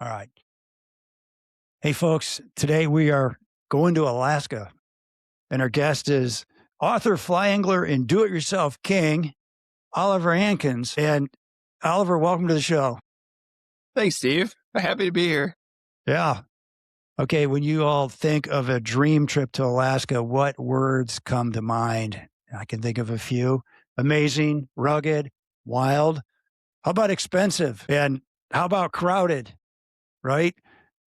All right. Hey, folks, today we are going to Alaska, and our guest is author, fly angler, and do it yourself king, Oliver Ancans. And Oliver, welcome to the show. Thanks, Steve. I'm happy to be here. Yeah. Okay. When you all think of a dream trip to Alaska, what words come to mind? I can think of a few: amazing, rugged, wild. How about expensive? And how about crowded? Right?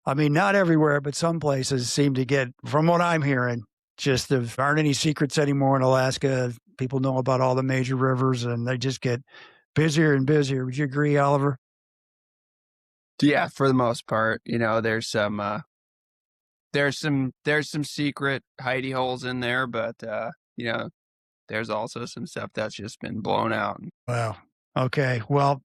I mean, not everywhere, but some places seem to get, from what I'm hearing, just there aren't any secrets anymore in Alaska. People know about all the major rivers and they just get busier and busier. Would you agree, Oliver? Yeah, for the most part, there's some secret hidey holes in there, but there's also some stuff that's just been blown out. Wow. Okay. Well,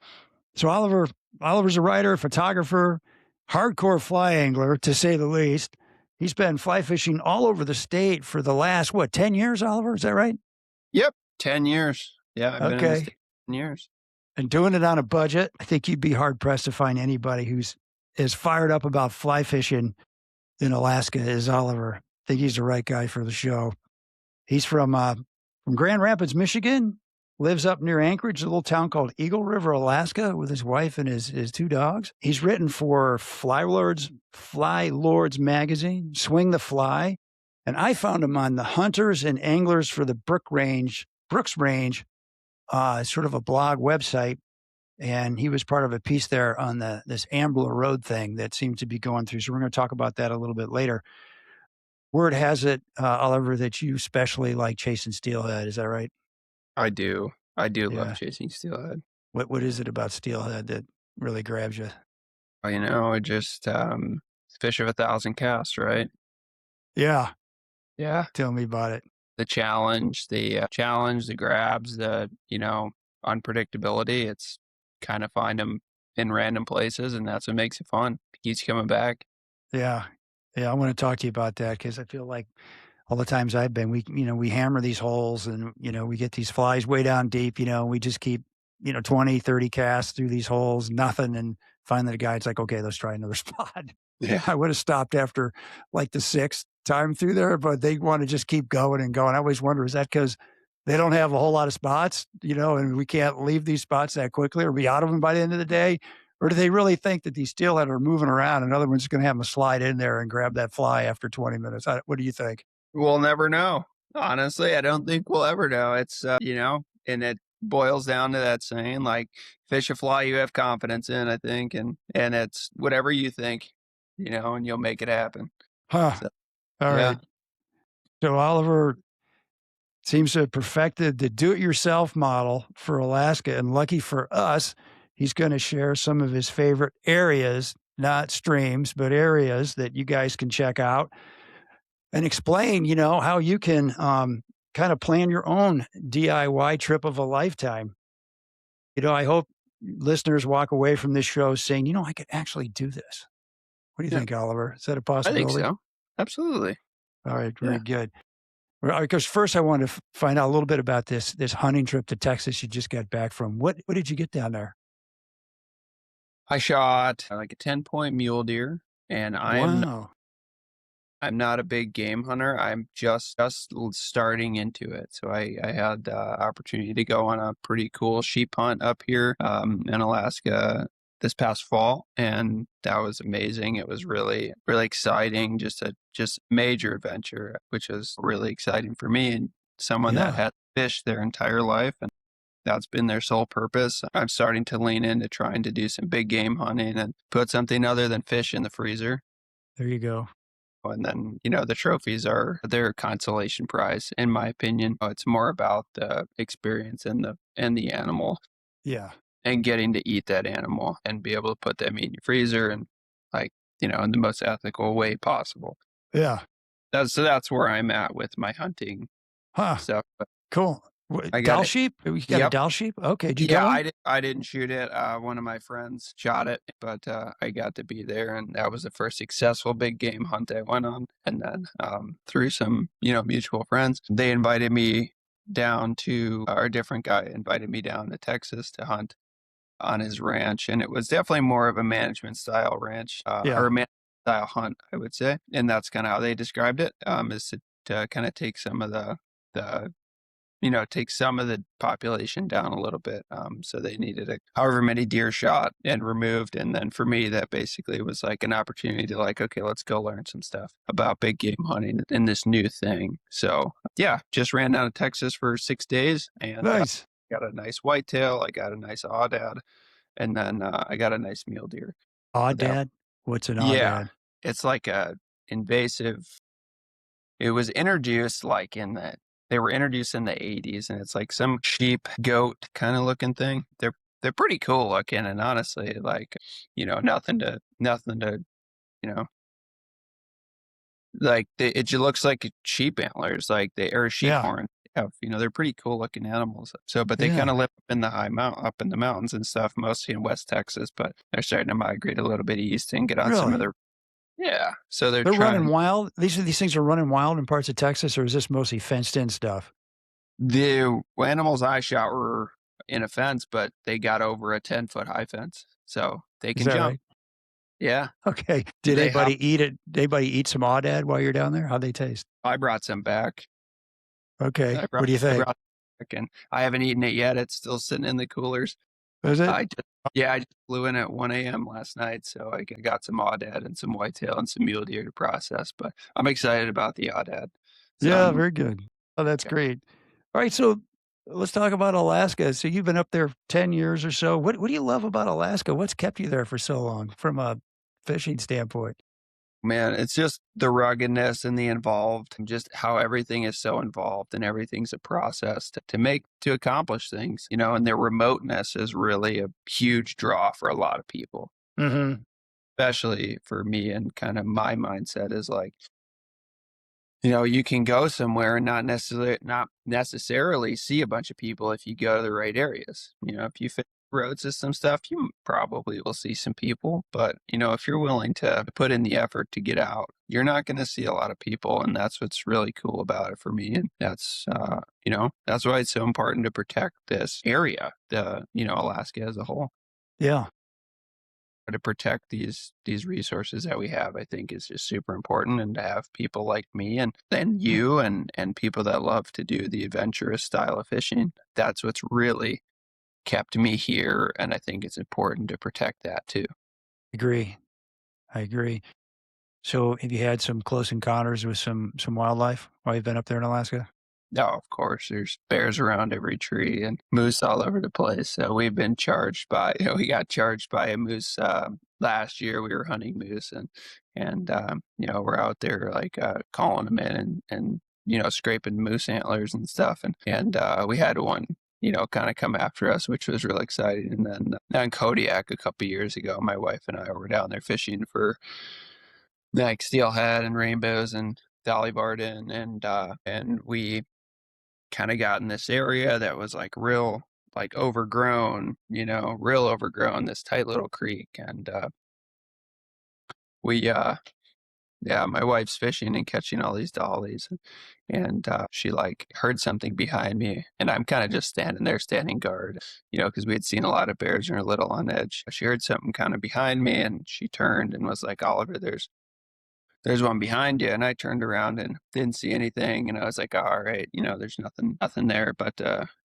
so Oliver's a writer, photographer, hardcore fly angler, to say the least. He's been fly fishing all over the state for the last, 10 years, Oliver? Is that right? Yep, 10 years. Yeah, I've been in this Okay. 10 years. And doing it on a budget. I think you'd be hard pressed to find anybody who's as fired up about fly fishing in Alaska as Oliver. I think he's the right guy for the show. He's from Grand Rapids, Michigan. Lives up near Anchorage, a little town called Eagle River, Alaska, with his wife and his two dogs. He's written for Fly Lords magazine, Swing the Fly, and I found him on the Hunters and Anglers for the Brooks Range, sort of a blog website. And he was part of a piece there on this Ambler Road thing that seems to be going through. So we're going to talk about that a little bit later. Word has it, Oliver, that you especially like chasing steelhead. Is that right? I do. I do love Yeah. chasing steelhead. What is it about steelhead that really grabs you? It just fish of 1,000 casts, right? Yeah. Yeah. Tell me about it. The challenge, the grabs, unpredictability. It's kind of find them in random places, and that's what makes it fun. It keeps coming back. Yeah. Yeah. I want to talk to you about that because I feel like all the times I've been, we hammer these holes and, we get these flies way down deep, we just keep, 20, 30 casts through these holes, nothing. And finally the guy's like, okay, let's try another spot. Yeah. I would have stopped after like the sixth time through there, but they want to just keep going and going. I always wonder, is that because they don't have a whole lot of spots, and we can't leave these spots that quickly or be out of them by the end of the day? Or do they really think that these steelhead are moving around and other one's going to have them slide in there and grab that fly after 20 minutes? What do you think? We'll never know. Honestly, I don't think we'll ever know. It's, and it boils down to that saying, like, fish a fly you have confidence in, I think. And it's whatever you think, and you'll make it happen. Huh. So, All yeah. right. So Oliver seems to have perfected the do-it-yourself model for Alaska. And lucky for us, he's going to share some of his favorite areas, not streams, but areas that you guys can check out and explain, how you can kind of plan your own DIY trip of a lifetime. I hope listeners walk away from this show saying, I could actually do this. What do you Yeah. think, Oliver? Is that a I possibility? think so. Absolutely. All right, very Yeah. good. Well, because first I wanted to find out a little bit about this hunting trip to Texas you just got back from. What did you get down there? I shot like a 10-point mule deer, and Wow. I'm not a big game hunter. I'm just starting into it. So I had the opportunity to go on a pretty cool sheep hunt up here in Alaska this past fall, and that was amazing. It was really, really exciting. Just major adventure, which was really exciting for me and someone that had fished their entire life, and that's been their sole purpose. I'm starting to lean into trying to do some big game hunting and put something other than fish in the freezer. There you go. And then, the trophies are their consolation prize, in my opinion. It's more about the experience and the animal. Yeah. And getting to eat that animal and be able to put that meat in your freezer and in the most ethical way possible. Yeah. That's where I'm at with my hunting stuff. Cool. Doll sheep? You got a doll sheep? Okay. Did you go? I didn't shoot it. One of my friends shot it, but I got to be there, and that was the first successful big game hunt I went on. And then through some mutual friends, they invited me down to, or a different guy invited me down to Texas to hunt. on his ranch, and it was definitely more of a management style ranch, or a management style hunt, I would say. And that's kind of how they described it, is to kind of take some of the take some of the population down a little bit. So they needed however many deer shot and removed. And then for me, that basically was like an opportunity to like, okay, let's go learn some stuff about big game hunting and this new thing. So yeah, just ran down to Texas for 6 days and Nice. got a nice whitetail. I got a nice aoudad, and then I got a nice mule deer. Aoudad? What's an Yeah, aoudad? it's like a invasive. It was introduced like they were introduced in the 80s, and it's like some sheep goat kind of looking thing. They're pretty cool looking, and honestly, like, nothing to, you know, like it just looks like sheep antlers, like they or sheep Yeah. horn. Have, they're pretty cool looking animals. So, but they Yeah. kind of live up in the up in the mountains and stuff, mostly in West Texas. But they're starting to migrate a little bit east and get on some of Really? their yeah. So they're They're running trying. wild? These things are running wild in parts of Texas, or is this mostly fenced in stuff? The animals I shot were in a fence, but they got over a 10-foot high fence, so they Is can that jump. right? Yeah. Okay. Did They anybody hop. eat it? Did anybody eat some aoudad while you're down there? How'd they taste? I brought some back. Okay. What do you I think? brought back, and I haven't eaten it yet. It's still sitting in the coolers. Is it? I just flew in at 1 a.m. last night, so I got some aoudad and some whitetail and some mule deer to process. But I'm excited about the aoudad. So Yeah, very good. Oh, that's great. All right, so let's talk about Alaska. So you've been up there 10 years or so. What do you love about Alaska? What's kept you there for so long from a fishing standpoint? man, it's just the ruggedness and the involved, and just how everything is so involved and everything's a process to accomplish things, and their remoteness is really a huge draw for a lot of people, Mhm. especially for me. And kind of my mindset is like, you can go somewhere and not necessarily see a bunch of people if you go to the right areas. If you fit road system stuff, you probably will see some people. But if you're willing to put in the effort to get out, you're not going to see a lot of people, and that's what's really cool about it for me. And that's why it's so important to protect this area, Alaska as a whole. Yeah. To protect these resources that we have, I think is just super important. And to have people like me and then you and people that love to do the adventurous style of fishing, that's what's really kept me here. And I think it's important to protect that too. Agree. I agree. So have you had some close encounters with some wildlife while you've been up there in Alaska? No, of course, there's bears around every tree and moose all over the place. So we've been charged by, we got charged by a moose last year. We were hunting moose, and we're out there like calling them in and scraping moose antlers and stuff. And we had one, kind of come after us, which was really exciting. And then on Kodiak a couple years ago, my wife and I were down there fishing for like steelhead and rainbows and Dolly Varden, and we kind of got in this area that was like real, like overgrown, real overgrown, this tight little creek. And we yeah, my wife's fishing and catching all these dollies, and she like heard something behind me, and I'm kind of just standing there, standing guard, because we had seen a lot of bears and were a little on edge. She heard something kind of behind me, and she turned and was like, Oliver, there's one behind you. And I turned around and didn't see anything. And I was like, all right, there's nothing there. But,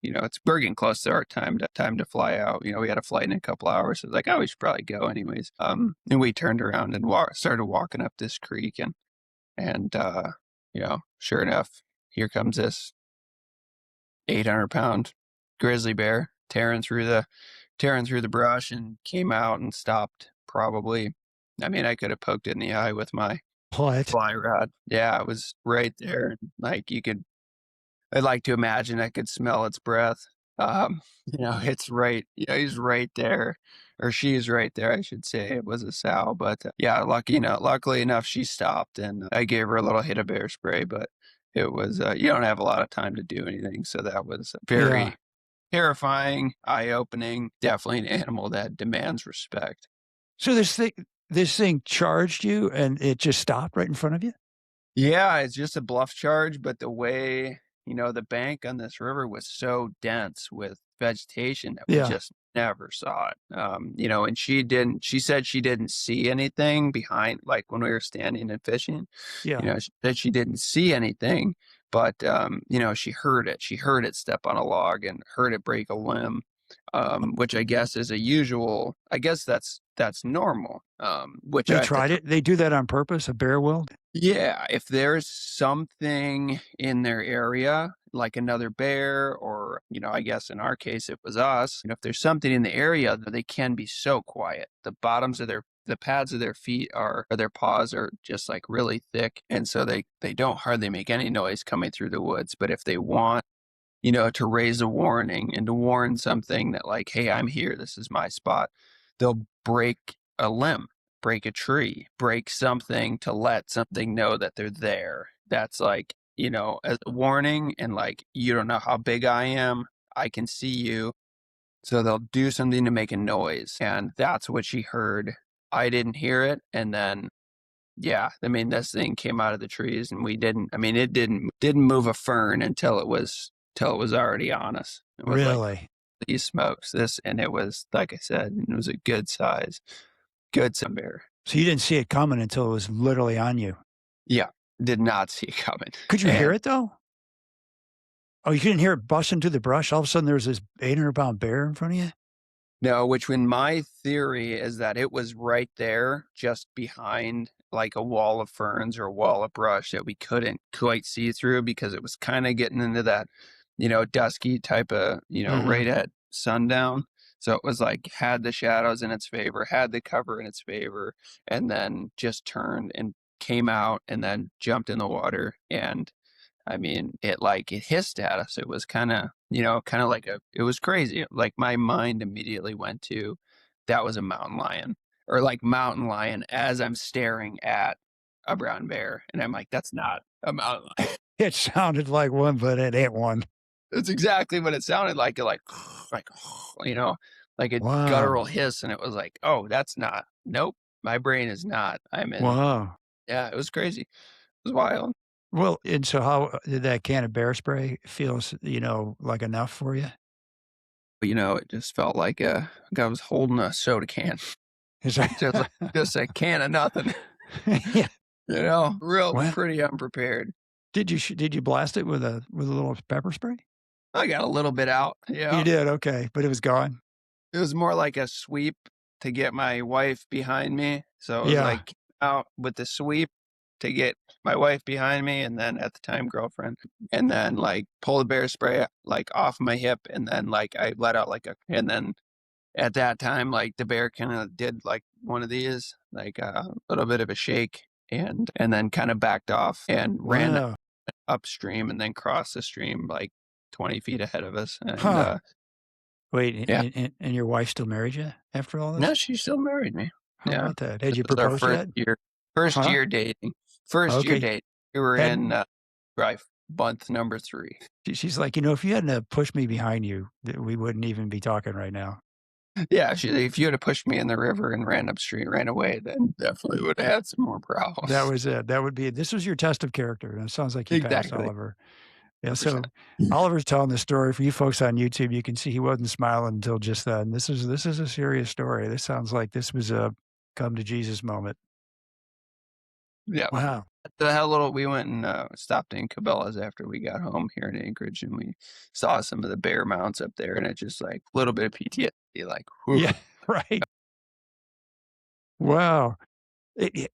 it's we're getting close to our time to fly out. We had a flight in a couple hours. So I was like, oh, we should probably go anyways. And we turned around and started walking up this creek. And sure enough, here comes this 800-pound grizzly bear tearing through the brush, and came out and stopped probably. I mean, I could have poked it in the eye with my What? fly rod. Yeah, it was right there. Like I'd like to imagine I could smell its breath. It's right, he's right there, or she's right there, I should say. It was a sow, but yeah, luckily enough, she stopped, and I gave her a little hit of bear spray, but it was, you don't have a lot of time to do anything. So that was very terrifying, eye-opening, definitely an animal that demands respect. So this thing charged you and it just stopped right in front of you? Yeah, it's just a bluff charge, but the way, the bank on this river was so dense with vegetation that we Yeah. just never saw it. And she said she didn't see anything behind, like when we were standing and fishing, Yeah. she said she didn't see anything, but, she heard it. She heard it step on a log and heard it break a limb, which I guess is I guess that's normal, which They tried it. They do that on purpose. A bear will. yeah, if there's something in their area, like another bear, or, I guess in our case, it was us, if there's something in the area, they can be so quiet. The pads of their feet or their paws are just like really thick. And so they don't hardly make any noise coming through the woods. But if they want, to raise a warning and to warn something that like, hey, I'm here, this is my spot, they'll break a limb, break a tree, break something to let something know that they're there. That's like, as a warning, and like, you don't know how big I am, I can see you. So they'll do something to make a noise. And that's what she heard. I didn't hear it. And then, yeah, I mean, this thing came out of the trees and it didn't move a fern until it was already on us. It was like, Really? these smokes this, and it was, like I said, it was a good size bear. So you didn't see it coming until it was literally on you. Yeah, did not see it coming. Could you hear it though? Oh, you couldn't hear it busting through the brush. All of a sudden, there was this 800-pound bear in front of you. No, which when my theory is that it was right there, just behind like a wall of ferns or a wall of brush that we couldn't quite see through because it was kind of getting into that, dusky type of, right at sundown. So it was like had the shadows in its favor, had the cover in its favor, and then just turned and came out and then jumped in the water. And I mean, it hissed at us. It was kind of like it was crazy. Like my mind immediately went to, that was a mountain lion, or like mountain lion as I'm staring at a brown bear. And I'm like, that's not a mountain lion. It sounded like one, but it ain't one. That's exactly what it sounded like. Like a Wow. guttural hiss. And it was like, oh, that's not, nope, my brain is not. Wow. Yeah, it was crazy. It was wild. Well, and so how did that can of bear spray feels, like enough for you? But, it just felt like I was holding a soda can. Is that just a can of nothing. Yeah. Pretty unprepared. Did you blast it with a little pepper spray? I got a little bit out. Yeah. You did, okay, but it was gone. It was more like a sweep to get my wife behind me. So it was like out with the sweep to get my wife behind me, and then at the time girlfriend, and then like pull the bear spray like off my hip, and then like I let out and then at that time like the bear kind of did like one of these, like a little bit of a shake, and then kind of backed off and ran upstream and then crossed the stream like 20 feet ahead of us. And wait, yeah. And your wife still married you after all this? No, she still married me. How about that? Had you proposed yet? First year dating. We were in month number 3. She's like, if you hadn't pushed me behind you, we wouldn't even be talking right now. Yeah, if you had pushed me in the river and ran upstream, ran away, then definitely would have had some more problems. That was it. This was your test of character. And it sounds like you passed, Oliver. Yeah, so Oliver's telling the story. For you folks on YouTube, you can see he wasn't smiling until just then. This is a serious story. This sounds like this was a come to Jesus moment. Yeah. Wow. We went and stopped in Cabela's after we got home here in Anchorage, and we saw some of the bear mounts up there, and it just like a little bit of PTSD, like, whew. Yeah, right. Wow.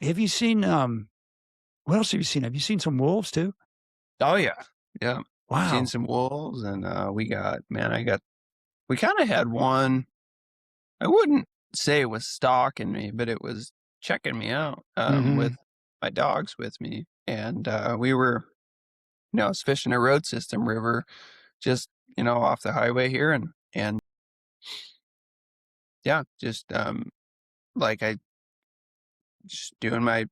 Have you seen, what else have you seen? Have you seen some wolves too? Oh yeah. Yeah. Wow. Seen some wolves, and we kind of had one. I wouldn't say it was stalking me, but it was checking me out with my dogs with me. And we were, I was fishing a road system river just, off the highway here. And yeah, just I just doing my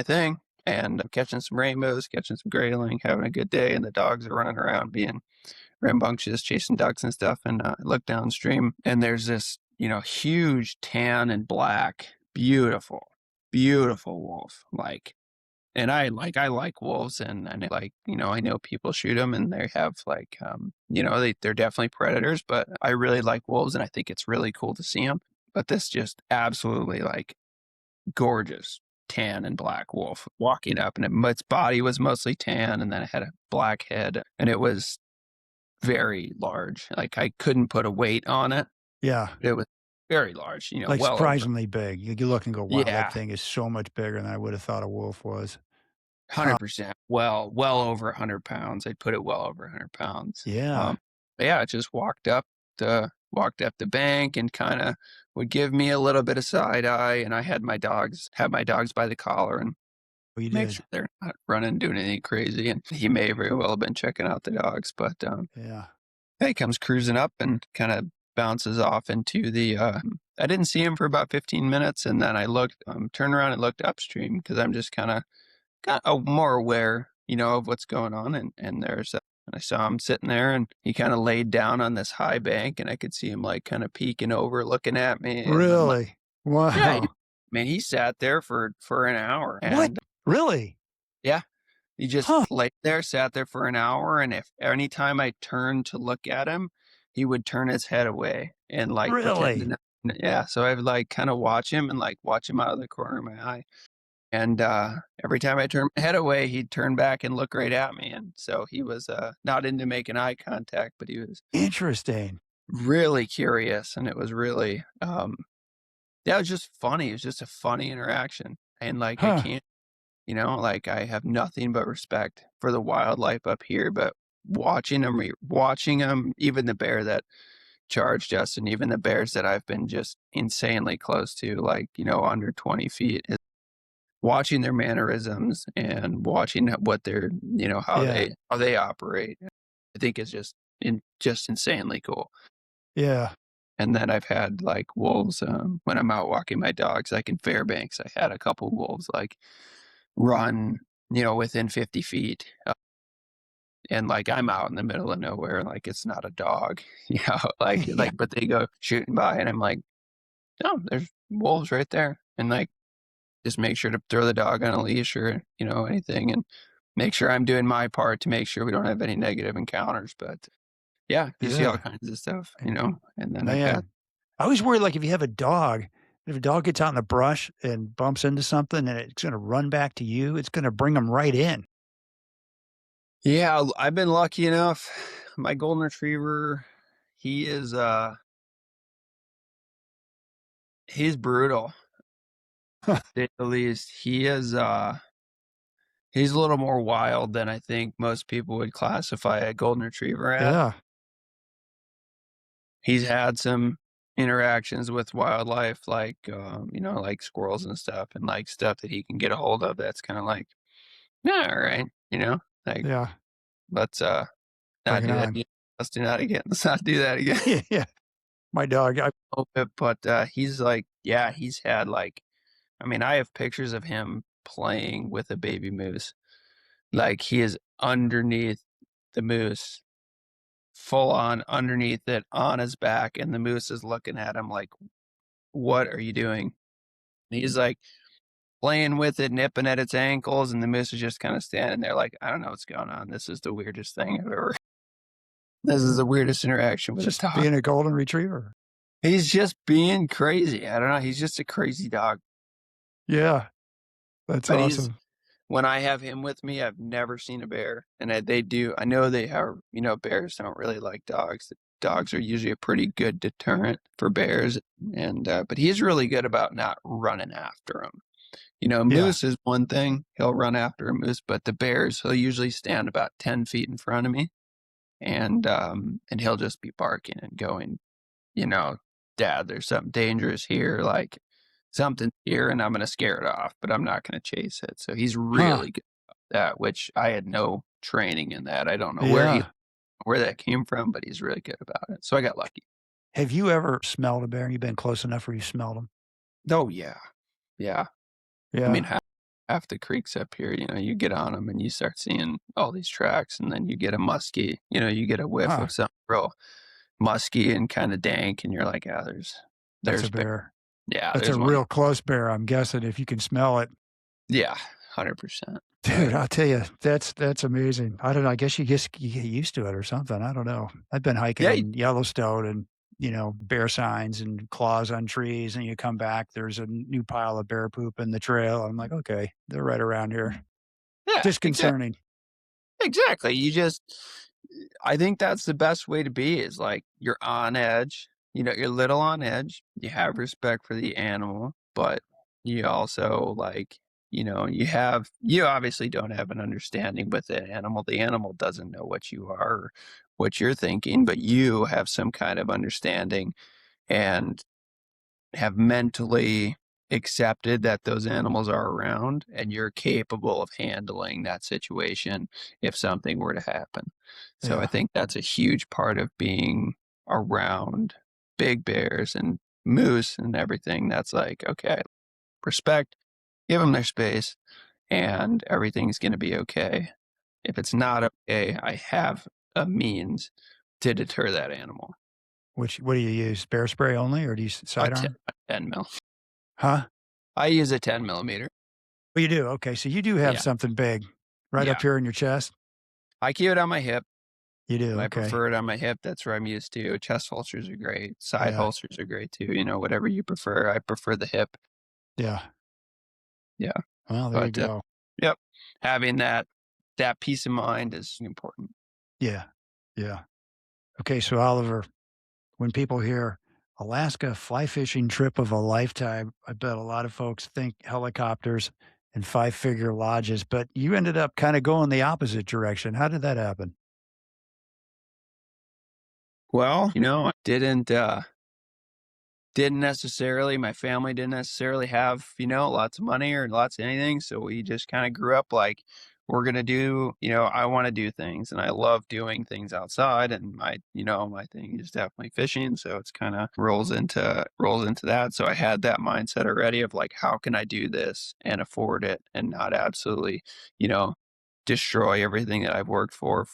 thing and catching some rainbows, catching some grayling, having a good day. And the dogs are running around being rambunctious, chasing ducks and stuff. And I look downstream and there's this, huge tan and black, beautiful wolf, And I like wolves, and I know people shoot them, and they have they're definitely predators, but I really like wolves, and I think it's really cool to see them. But this just absolutely like gorgeous tan and black wolf walking up, and its body was mostly tan, and then it had a black head, and it was very large. Like I couldn't put a weight on it. Yeah. It was very large, Like well over. surprisingly big. You look and go, wow, Yeah. that thing is so much bigger than I would have thought a wolf was. 100%. Well over 100 pounds. I'd put it well over 100 pounds. Yeah. Yeah, it just walked up the bank and kind of would give me a little bit of side eye. And I had my dogs by the collar and Oh, you make did. sure they're not running, doing anything crazy. And he may very well have been checking out the dogs, but Yeah. he comes cruising up and kind of bounces off into the. I didn't see him for about 15 minutes, and then I turned around and looked upstream because I'm just kind of got more aware, of what's going on. And I saw him sitting there, and he kind of laid down on this high bank, and I could see him like kind of peeking over, looking at me. And Really? Wow. Yeah, he sat there for an hour. What? And Really? yeah, he just sat there for an hour. And if anytime I turned to look at him, he would turn his head away and like pretend to Really? yeah. So I would like kind of watch him and like watch him out of the corner of my eye. And every time I turned my head away, he'd turn back and look right at me. And so he was not into making eye contact, but he was Interesting. really curious. And it was really, it was just funny. It was just a funny interaction. And like, I can't, like I have nothing but respect for the wildlife up here, but watching them, even the bear that charged us and even the bears that I've been just insanely close to, like, under 20 feet, watching their mannerisms and watching what they're, how they operate, I think is just insanely cool. Yeah. And then I've had like wolves when I'm out walking my dogs, like in Fairbanks, I had a couple wolves like run, within 50 feet. And like I'm out in the middle of nowhere, like it's not a dog, but they go shooting by, and I'm like, no, there's wolves right there, and like just make sure to throw the dog on a leash or anything, and make sure I'm doing my part to make sure we don't have any negative encounters. But yeah, you see all kinds of stuff, and then I always worry, like if you have a dog, if a dog gets out in the brush and bumps into something and it's going to run back to you, it's going to bring them right in. Yeah, I've been lucky enough. My golden retriever, he is he's brutal. To say the least. He is he's a little more wild than I think most people would classify a golden retriever as. Yeah. He's had some interactions with wildlife, like like squirrels and stuff, and like stuff that he can get a hold of that's kind of like, yeah, all right, like, Yeah. let's not Bring do it that on. again. Let's not do that again. Yeah. My dog, But he's like, yeah, he's had like, I have pictures of him playing with a baby moose. Like he is underneath the moose, full on underneath it on his back, and the moose is looking at him like, what are you doing? And he's like playing with it, nipping at its ankles, and the moose is just kind of standing there like, I don't know what's going on. This is the weirdest thing I've ever. This is the weirdest interaction with just a dog. being a golden retriever. He's just being crazy. I don't know. He's just a crazy dog. Yeah. That's awesome. When I have him with me, I've never seen a bear. And they do. I know they are, bears don't really like dogs. Dogs are usually a pretty good deterrent for bears. And, but he's really good about not running after them. Moose is one thing. He'll run after a moose, but the bears, he'll usually stand about 10 feet in front of me. And he'll just be barking and going, Dad, there's something dangerous here. Like something here, and I'm going to scare it off, but I'm not going to chase it. So he's really good at that, which I had no training in that. I don't know where that came from, but he's really good about it. So I got lucky. Have you ever smelled a bear? You've been close enough where you smelled them? Oh, yeah. Yeah. Yeah. Half the creeks up here, you get on them and you start seeing all these tracks, and then you get a musky, you get a whiff of something real musky and kind of dank, and you're like, yeah, there's a bear. Yeah. That's a real close bear, I'm guessing, if you can smell it. Yeah, 100%. Dude, I'll tell you, that's amazing. I don't know. I guess you get used to it or something. I don't know. I've been hiking Yeah, in Yellowstone and, bear signs and claws on trees, and you come back, there's a new pile of bear poop in the trail. I'm like, okay, they're right around here. yeah, Disconcerting. exactly. I think that's the best way to be is like you're on edge. You're a little on edge. You have respect for the animal, but you also you obviously don't have an understanding with the animal. The animal doesn't know what you are or what you're thinking, but you have some kind of understanding and have mentally accepted that those animals are around and you're capable of handling that situation if something were to happen. So I Yeah. think that's a huge part of being around big bears and moose and everything. That's like, okay, respect, give them their space, and everything's going to be okay. If it's not okay, I have a means to deter that animal. What do you use? Bear spray only, or do you A sidearm? 10 mil. Huh? I use a 10 millimeter. Well, you do. Okay, so you do have Yeah. something big right up Yeah. here in your chest. I keep it on my hip. You do. I Okay. prefer it on my hip. That's where I'm used to. Chest holsters are great. Side Yeah. holsters are great too. Whatever you prefer. I prefer the hip. Yeah. Yeah. Well, there you But go. yep, having that peace of mind is important. Yeah. Yeah. Okay, so Oliver, when people hear Alaska fly fishing trip of a lifetime, I bet a lot of folks think helicopters and five-figure lodges, but you ended up kind of going the opposite direction. How did that happen? Well, I didn't necessarily, my family didn't necessarily have, lots of money or lots of anything. So we just kind of grew up like, we're going to do, I want to do things and I love doing things outside. And my thing is definitely fishing. So it's kind of rolls into that. So I had that mindset already of like, how can I do this and afford it and not absolutely, you know, destroy everything that I've worked for,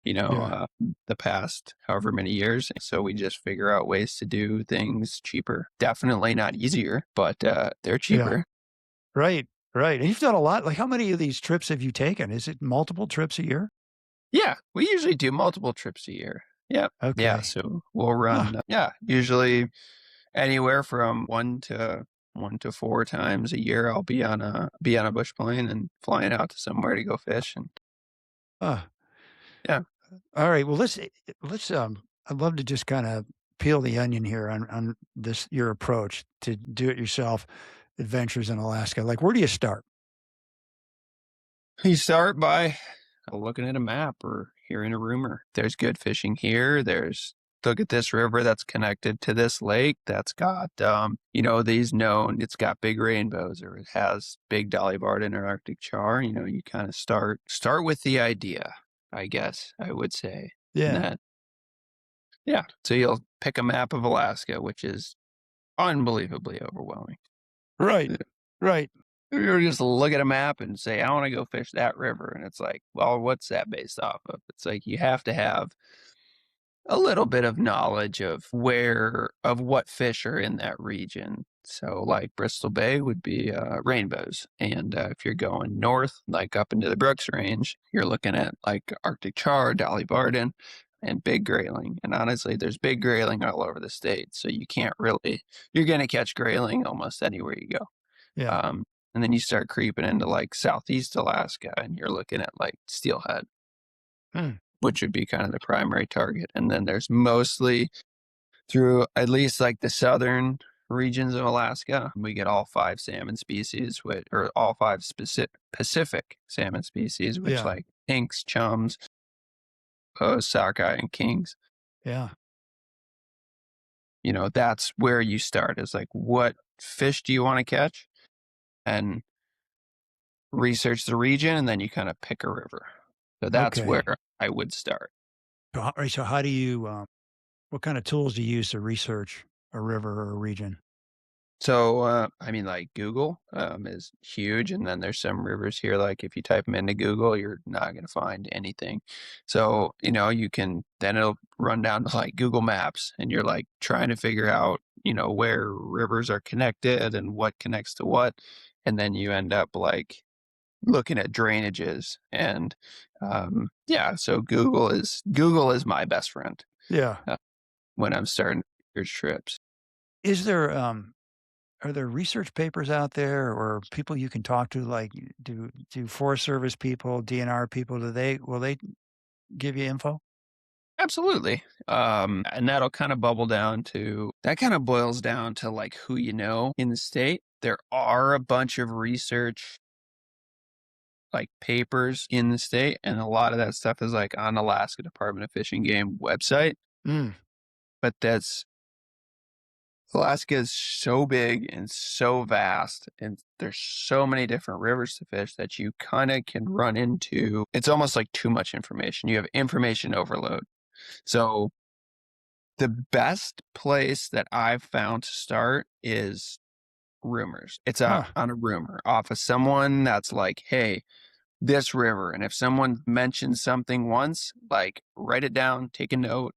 Yeah. the past however many years. So we just figure out ways to do things cheaper. Definitely not easier, but they're Yeah. cheaper. Right. Right. And you've done a lot. Like, how many of these trips have you taken? Is it multiple trips a year? Yeah, we usually do multiple trips a year. Yep. Yeah, Okay. so we'll Huh. run usually anywhere from 1 to 4 times a year I'll be on a bush plane and flying out to somewhere to go fish and Huh. yeah. All right. Well, I'd love to just kind of peel the onion here on this, your approach to do it yourself adventures in Alaska. Like, where do you start? You start by looking at a map or hearing a rumor. There's good fishing here. Look at this river that's connected to this lake that's got, it's got big rainbows or it has big Dolly Varden or Arctic char. You kind of start with the idea, I guess I would say. And Yeah. then, yeah. So you'll pick a map of Alaska, which is unbelievably overwhelming. Right. Right. You just look at a map and say, I want to go fish that river. And it's like, well, what's that based off of? It's like you have to have a little bit of knowledge of what fish are in that region. So, like Bristol Bay would be rainbows. And if you're going north, like up into the Brooks Range, you're looking at like Arctic char, Dolly Varden, and big grayling. And honestly, there's big grayling all over the state. So you're going to catch grayling almost anywhere you go. Yeah. Um, and then you start creeping into like Southeast Alaska and you're looking at like Steelhead, Hmm. which would be kind of the primary target. And then there's mostly through at least like the southern regions of Alaska, we get all five salmon species, or all five Pacific salmon species, which Yeah. like pinks, chums, sockeye, and kings. Yeah. That's where you start is like, what fish do you want to catch? And research the region, and then you kind of pick a river. So that's Okay. where I would start. All right. So, how do you, what kind of tools do you use to research a river or a region? So, like Google is huge, and then there's some rivers here. Like if you type them into Google, you're not going to find anything. So, then it'll run down to like Google Maps, and you're like trying to figure out, where rivers are connected and what connects to what, and then you end up like looking at drainages and so Google is my best friend Yeah. when I'm starting research trips. Is there, are there research papers out there or people you can talk to, like, do Forest Service people, DNR people, will they give you info? Absolutely. And that'll kind of boils down to like who you know in the state. There are a bunch of research like papers in the state, and a lot of that stuff is like on Alaska Department of Fish and Game website. Mm. But Alaska is so big and so vast, and there's so many different rivers to fish that you kind of can run into. It's almost like too much information. You have information overload. So the best place that I've found to start is rumors. It's Huh. on a rumor off of someone that's like, hey, this river. And if someone mentions something once, like write it down, take a note,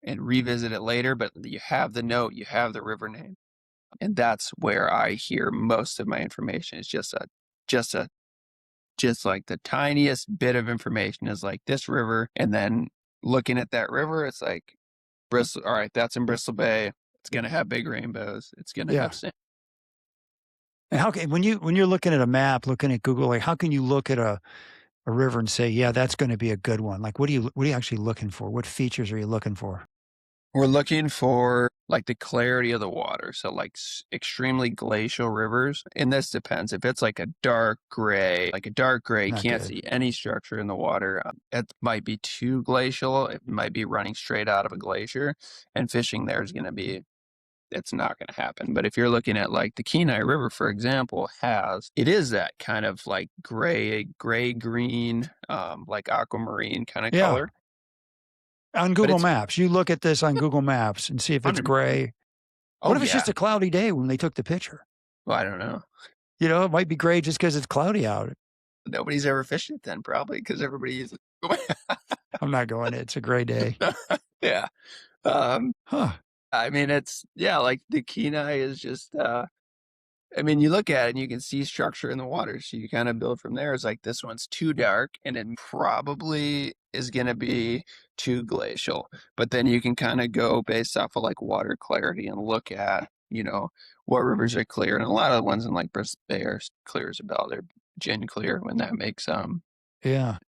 and revisit it later. But you have the note, you have the river name. And that's where I hear most of my information. It's just like the tiniest bit of information is like this river. And then looking at that river, it's like Bristol. All right, that's in Bristol Bay. It's going to have big rainbows. It's going to Yeah. have sand. And how can when you're looking at a map, looking at Google, like, how can you look at a river and say, "Yeah, that's gonna be a good one"? Like, what are you actually looking for? What features are you looking for? We're looking for like the clarity of the water. So like extremely glacial rivers. And this depends. If it's like a dark gray, you Not can't good. see any structure in the water. It might be too glacial. It might be running straight out of a glacier, and fishing there is going to be, it's not going to happen. But if you're looking at like the Kenai River, for example, it is that kind of like gray green, like aquamarine kind of Yeah. color. On But Google it's Maps, you look at this on Google Maps and see if it's 100. gray. What Oh if it's yeah. just a cloudy day when they took the picture? Well, I don't know. You know, it might be gray just because it's cloudy out. Nobody's ever fished it then, probably because everybody uses it. I'm not going, "It's a gray day." Yeah. Um, Huh. I mean, like the Kenai is just, I mean, you look at it and you can see structure in the water. So you kind of build from there. It's like this one's too dark and it probably is going to be too glacial. But then you can kind of go based off of like water clarity and look at, what rivers are clear. And a lot of the ones in like Bristol Bay are clear as a bell. They're gin clear when that makes, Yeah.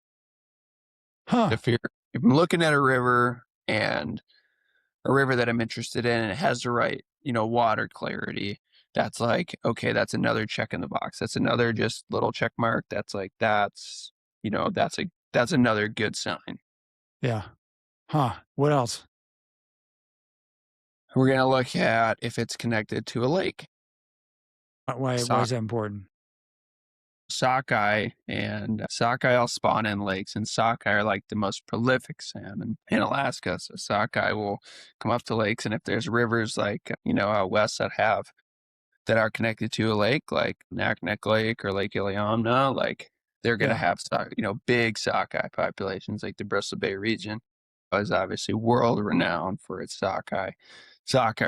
Huh. if I'm looking at a river and a river that I'm interested in and it has the right, water clarity, that's like, okay, that's another check in the box. That's another just little check mark. That's like, that's another good sign. Yeah. Huh. What else? We're going to look at if it's connected to a lake. Why is that important? Sockeye and sockeye all spawn in lakes, and sockeye are like the most prolific salmon in Alaska. So sockeye will come up to lakes, and if there's rivers like, out west that are connected to a lake, like Naknek Lake or Lake Iliamna, like they're going to Yeah. have, big sockeye populations. Like the Bristol Bay region is obviously world renowned for its sockeye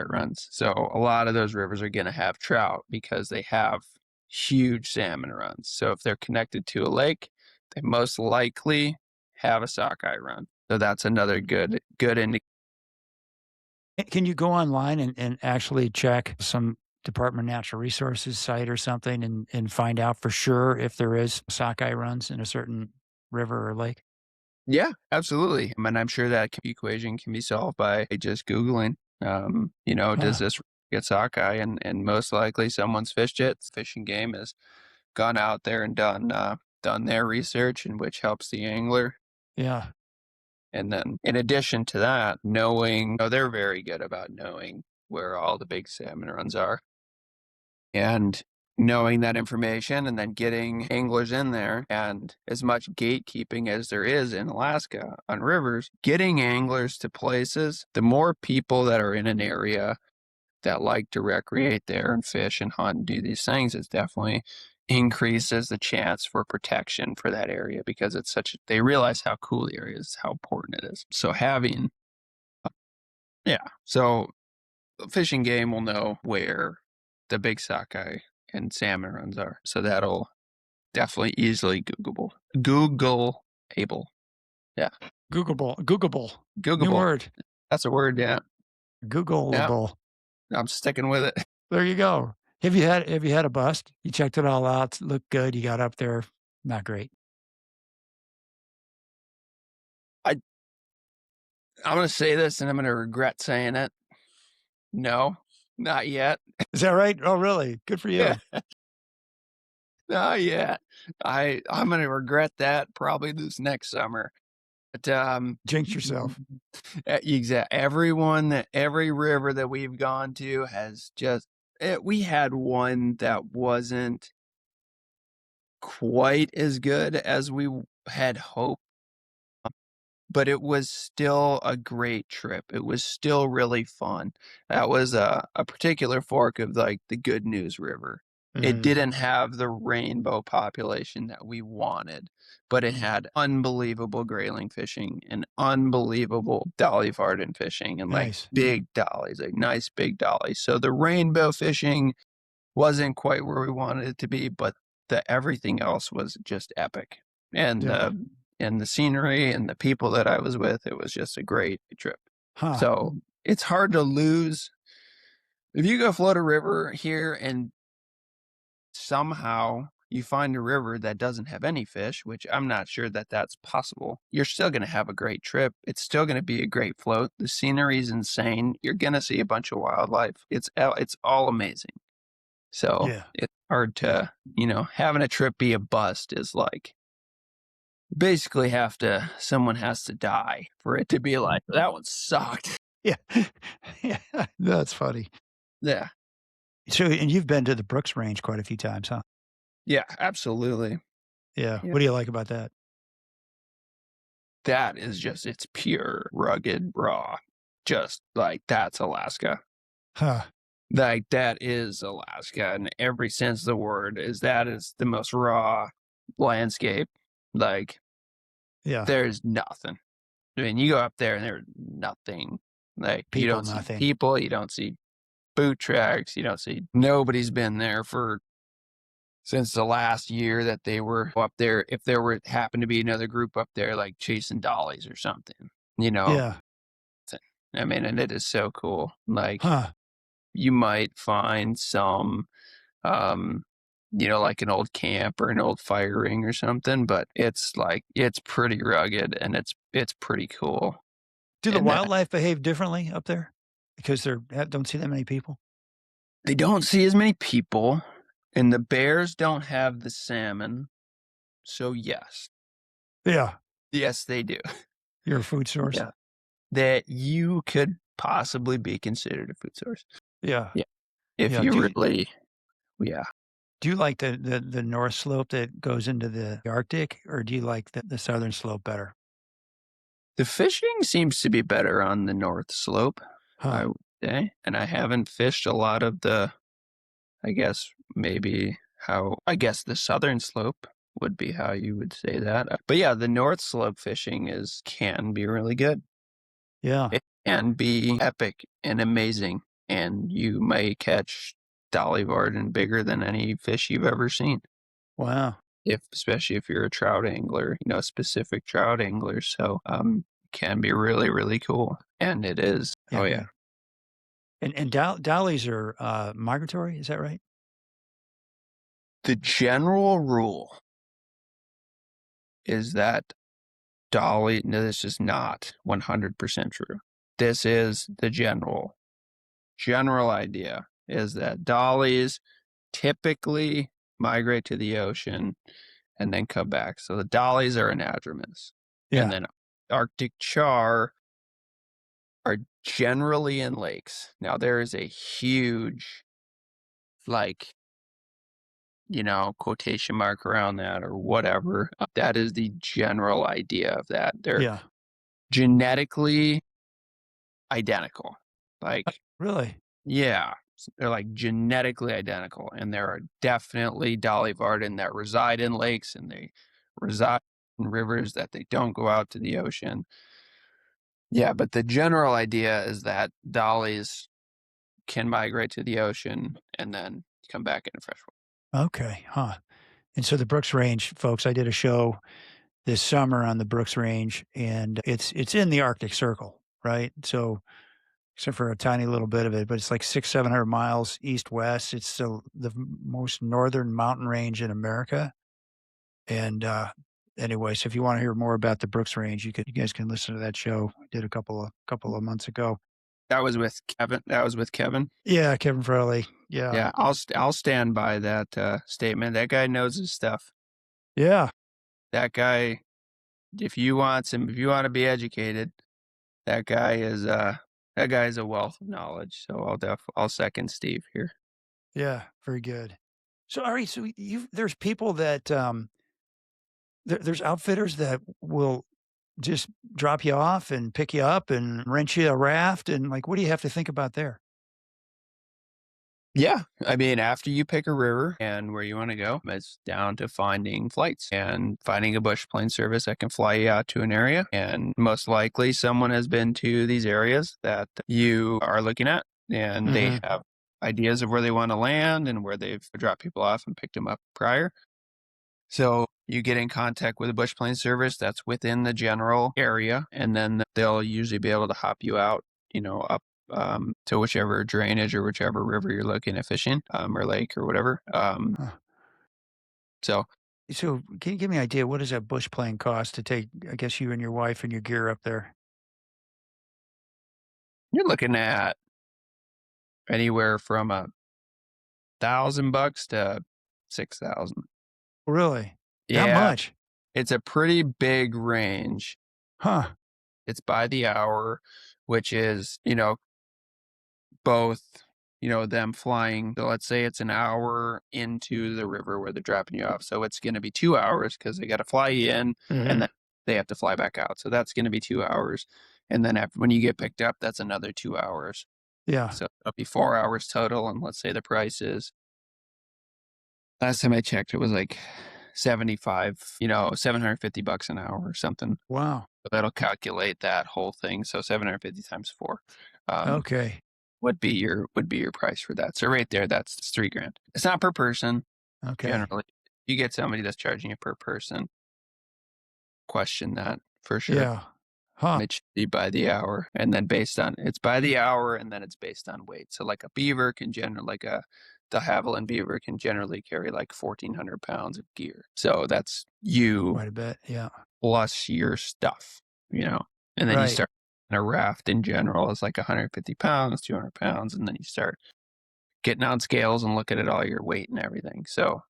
runs. So a lot of those rivers are going to have trout because they have huge salmon runs. So if they're connected to a lake, they most likely have a sockeye run. So that's another good indicator. Can you go online and actually check some Department of Natural Resources site or something and find out for sure if there is sockeye runs in a certain river or lake? Yeah, absolutely. And I'm sure that equation can be solved by just Googling, does Huh. this get sockeye? And most likely someone's fished it. Fishing Game has gone out there and done their research, and which helps the angler. Yeah. And then in addition to that, they're very good about knowing where all the big salmon runs are. And knowing that information and then getting anglers in there, and as much gatekeeping as there is in Alaska on rivers, getting anglers to places, the more people that are in an area that like to recreate there and fish and hunt and do these things, it definitely increases the chance for protection for that area, because they realize how cool the area is, how important it is. So so Fishing Game will know where the big sockeye and salmon runs are. So that'll definitely easily Googleable. Yeah. Googleable. New Googleable. word. That's a word, yeah. Googleable. Yeah. I'm sticking with it. There you go. Have you had a bust? You checked it all out, looked good, you got up there, not great. I'm going to say this and I'm going to regret saying it. No, not yet. Is that right? Oh, really? Good for you. Not yet. I'm going to regret that probably this next summer. But Jinx yourself. Exactly. Every river that we've gone to has just we had one that wasn't quite as good as we had hoped, but it was still a great trip. It was still really fun. That was a particular fork of like the Good News River. It didn't have the rainbow population that we wanted, but it had unbelievable grayling fishing and unbelievable Dolly Varden fishing and like Nice. big dollies, like nice big dollies. So the rainbow fishing wasn't quite where we wanted it to be, but everything else was just epic. And Yeah. the scenery and the people that I was with, it was just a great trip. Huh. So it's hard to lose. If you go float a river here and somehow you find a river that doesn't have any fish, which I'm not sure that that's possible, you're still going to have a great trip. It's still going to be a great float. The scenery is insane. You're going to see a bunch of wildlife. It's all amazing. So Yeah. it's hard to, having a trip be a bust is like basically someone has to die for it to be like, that one sucked. Yeah. Yeah. That's funny. Yeah. So, and you've been to the Brooks Range quite a few times, huh? Yeah, absolutely. Yeah. Yeah. What do you like about that? That is just, it's pure, rugged, raw. Just like that's Alaska. Huh. Like that is Alaska in every sense of the word. That is the most raw landscape. Like, Yeah. there's nothing. I mean, you go up there and there's nothing. Like you don't see people, you don't see boot tracks, you don't see nobody's been there since the last year that they were up there. If there happened to be another group up there like chasing dollies or something, Yeah. I mean, and it is so cool. Like Huh. you might find some like an old camp or an old fire ring or something, but it's pretty rugged and it's pretty cool. Do the wildlife behave differently up there? Because don't see that many people? They don't see as many people, and the bears don't have the salmon. So yes. Yeah. Yes, they do. You're a food source? Yeah. That you could possibly be considered a food source. Yeah. Yeah. If you really, yeah. Do you like the north slope that goes into the Arctic, or do you like the southern slope better? The fishing seems to be better on the north slope, I would say. And I haven't fished a lot of the southern slope would be how you would say that. But yeah, the north slope fishing can be really good. Yeah. It can be epic and amazing. And you may catch Dolly Varden bigger than any fish you've ever seen. Wow. Especially if you're a trout angler, a specific trout angler. So it can be really, really cool. And it is. Yeah, oh yeah. And dollies are migratory, is that right? The general rule is that this is not 100% true. This is the general idea is that dollies typically migrate to the ocean and then come back. So the dollies are anadromous. Yeah. And then Arctic char are generally in lakes. Now there is a huge, quotation mark around that or whatever. That is the general idea of that. They're genetically identical. Really? Yeah. They're like genetically identical. And there are definitely Dolly Varden that reside in lakes and they reside in rivers that they don't go out to the ocean. Yeah, but the general idea is that dollies can migrate to the ocean and then come back into freshwater. Okay. Huh. And so the Brooks Range, folks, I did a show this summer on the Brooks Range, and it's in the Arctic Circle, right? So except for a tiny little bit of it, but it's like 700 miles east-west. It's the most northern mountain range in America. And anyway, so if you want to hear more about the Brooks Range, you guys can listen to that show. I did a couple of months ago. That was with Kevin. That was with Kevin. Yeah, Kevin Freley. Yeah. Yeah, I'll stand by that statement. That guy knows his stuff. Yeah. That guy, if you want to be educated, that guy is a wealth of knowledge. So I'll second Steve here. Yeah. Very good. So, all right. So there's people that, there's outfitters that will just drop you off and pick you up and rent you a raft. And like, what do you have to think about there? Yeah, I mean, after you pick a river and where you want to go, it's down to finding flights and finding a bush plane service that can fly you out to an area. And most likely someone has been to these areas that you are looking at, and they have ideas of where they want to land and where they've dropped people off and picked them up prior. So you get in contact with a bush plane service that's within the general area, and then they'll usually be able to hop you out, up to whichever drainage or whichever river you're looking at fishing, or lake or whatever. So can you give me an idea? What does a bush plane cost to take, I guess, you and your wife and your gear up there? you're looking at anywhere from $1,000 to 6,000. Really? That Yeah, much? it's a pretty big range. Huh. It's by the hour, which is, both, them flying. So let's say it's an hour into the river where they're dropping you off. So it's going to be 2 hours because they got to fly you in and then they have to fly back out. So that's going to be 2 hours. And then when you get picked up, that's another 2 hours. Yeah. So it'll be 4 hours total. And let's say the price is, last time I checked, it was like 750 bucks an hour or something. Wow. So that'll calculate that whole thing. So 750 times 4. Okay. Would be your price for that. So right there, that's $3,000. It's not per person. Okay. Generally, you get somebody that's charging you per person. Question that for sure. Yeah. Huh. It should be by the hour, and then it's by the hour, and then it's based on weight. So like a beaver can generally, the Haviland beaver can generally carry like 1,400 pounds of gear. So that's you Quite a bit. Yeah. plus your stuff, and then you start. A raft in general is like 150 pounds, 200 pounds, and then you start getting on scales and looking at all your weight and everything. So,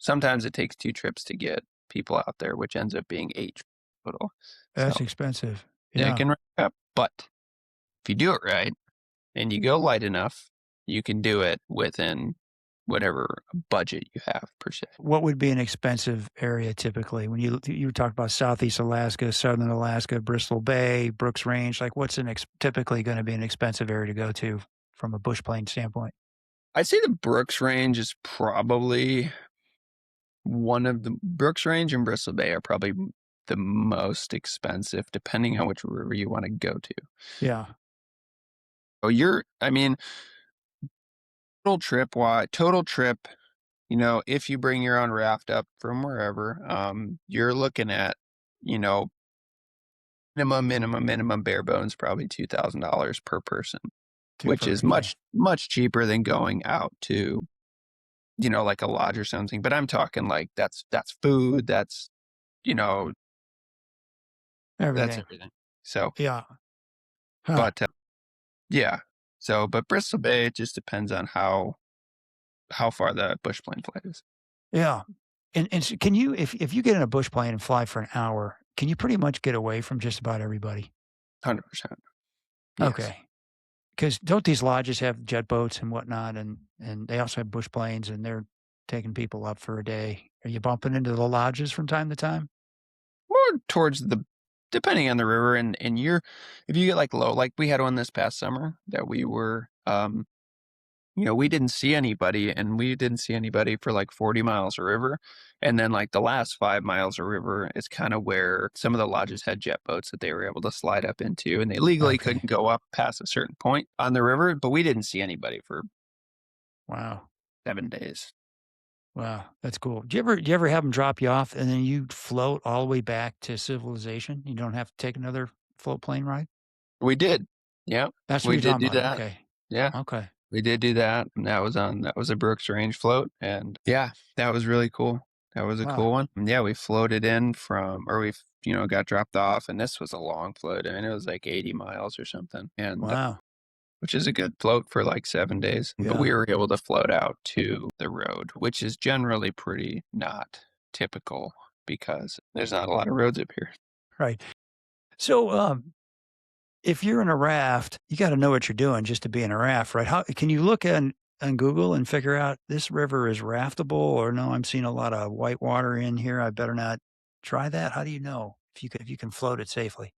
sometimes it takes 2 trips to get people out there, which ends up being 8 total. That's expensive. Yeah, Yeah. it can rack up. But if you do it right and you go light enough, you can do it within whatever budget you have per se. What would be an expensive area typically? When you talk about Southeast Alaska, Southern Alaska, Bristol Bay, Brooks Range, like what's typically going to be an expensive area to go to from a bush plane standpoint? I'd say the Brooks Range is probably Brooks Range and Bristol Bay are probably the most expensive, depending on which river you want to go to. Yeah. So total trip, if you bring your own raft up from wherever, you're looking at, minimum bare bones, probably $2,000 per person, which is much, much cheaper than going out to, like a lodge or something. But I'm talking like that's food, that's, everything. That's everything. So, yeah. Huh. But yeah. So, but Bristol Bay, it just depends on how far the bush plane flight is. Yeah. And so can you, if you get in a bush plane and fly for an hour, can you pretty much get away from just about everybody? 100%. Yes. Okay. Because don't these lodges have jet boats and whatnot, and they also have bush planes, and they're taking people up for a day? Are you bumping into the lodges from time to time? More towards depending on the river, and if you get like low, like we had one this past summer that we were, we didn't see anybody, and we didn't see anybody for like 40 miles of river. And then like the last 5 miles of river is kind of where some of the lodges had jet boats that they were able to slide up into, and they legally couldn't go up past a certain point on the river, but we didn't see anybody for 7 days. Wow, that's cool. Do you ever have them drop you off and then you float all the way back to civilization? You don't have to take another float plane ride? We did. Yeah, That's what we you're did talking do about. that. Okay. Yeah, Okay. we did do that. And that was a Brooks Range float. And yeah, that was really cool. That was a Wow. cool one. And yeah, we floated in or got dropped off. And this was a long float. I mean, it was like 80 miles or something. And Wow. which is a good float for like 7 days. But Yeah. we were able to float out to the road, which is generally pretty not typical because there's not a lot of roads up here. Right. So, if you're in a raft, you got to know what you're doing just to be in a raft, right? How can you look on Google and figure out this river is raftable or no? I'm seeing a lot of white water in here. I better not try that. How do you know if you can float it safely?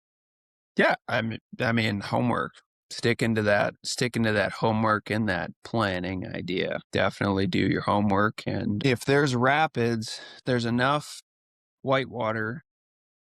Yeah, I mean homework. Sticking to that homework and that planning idea. Definitely do your homework. And if there's rapids, there's enough whitewater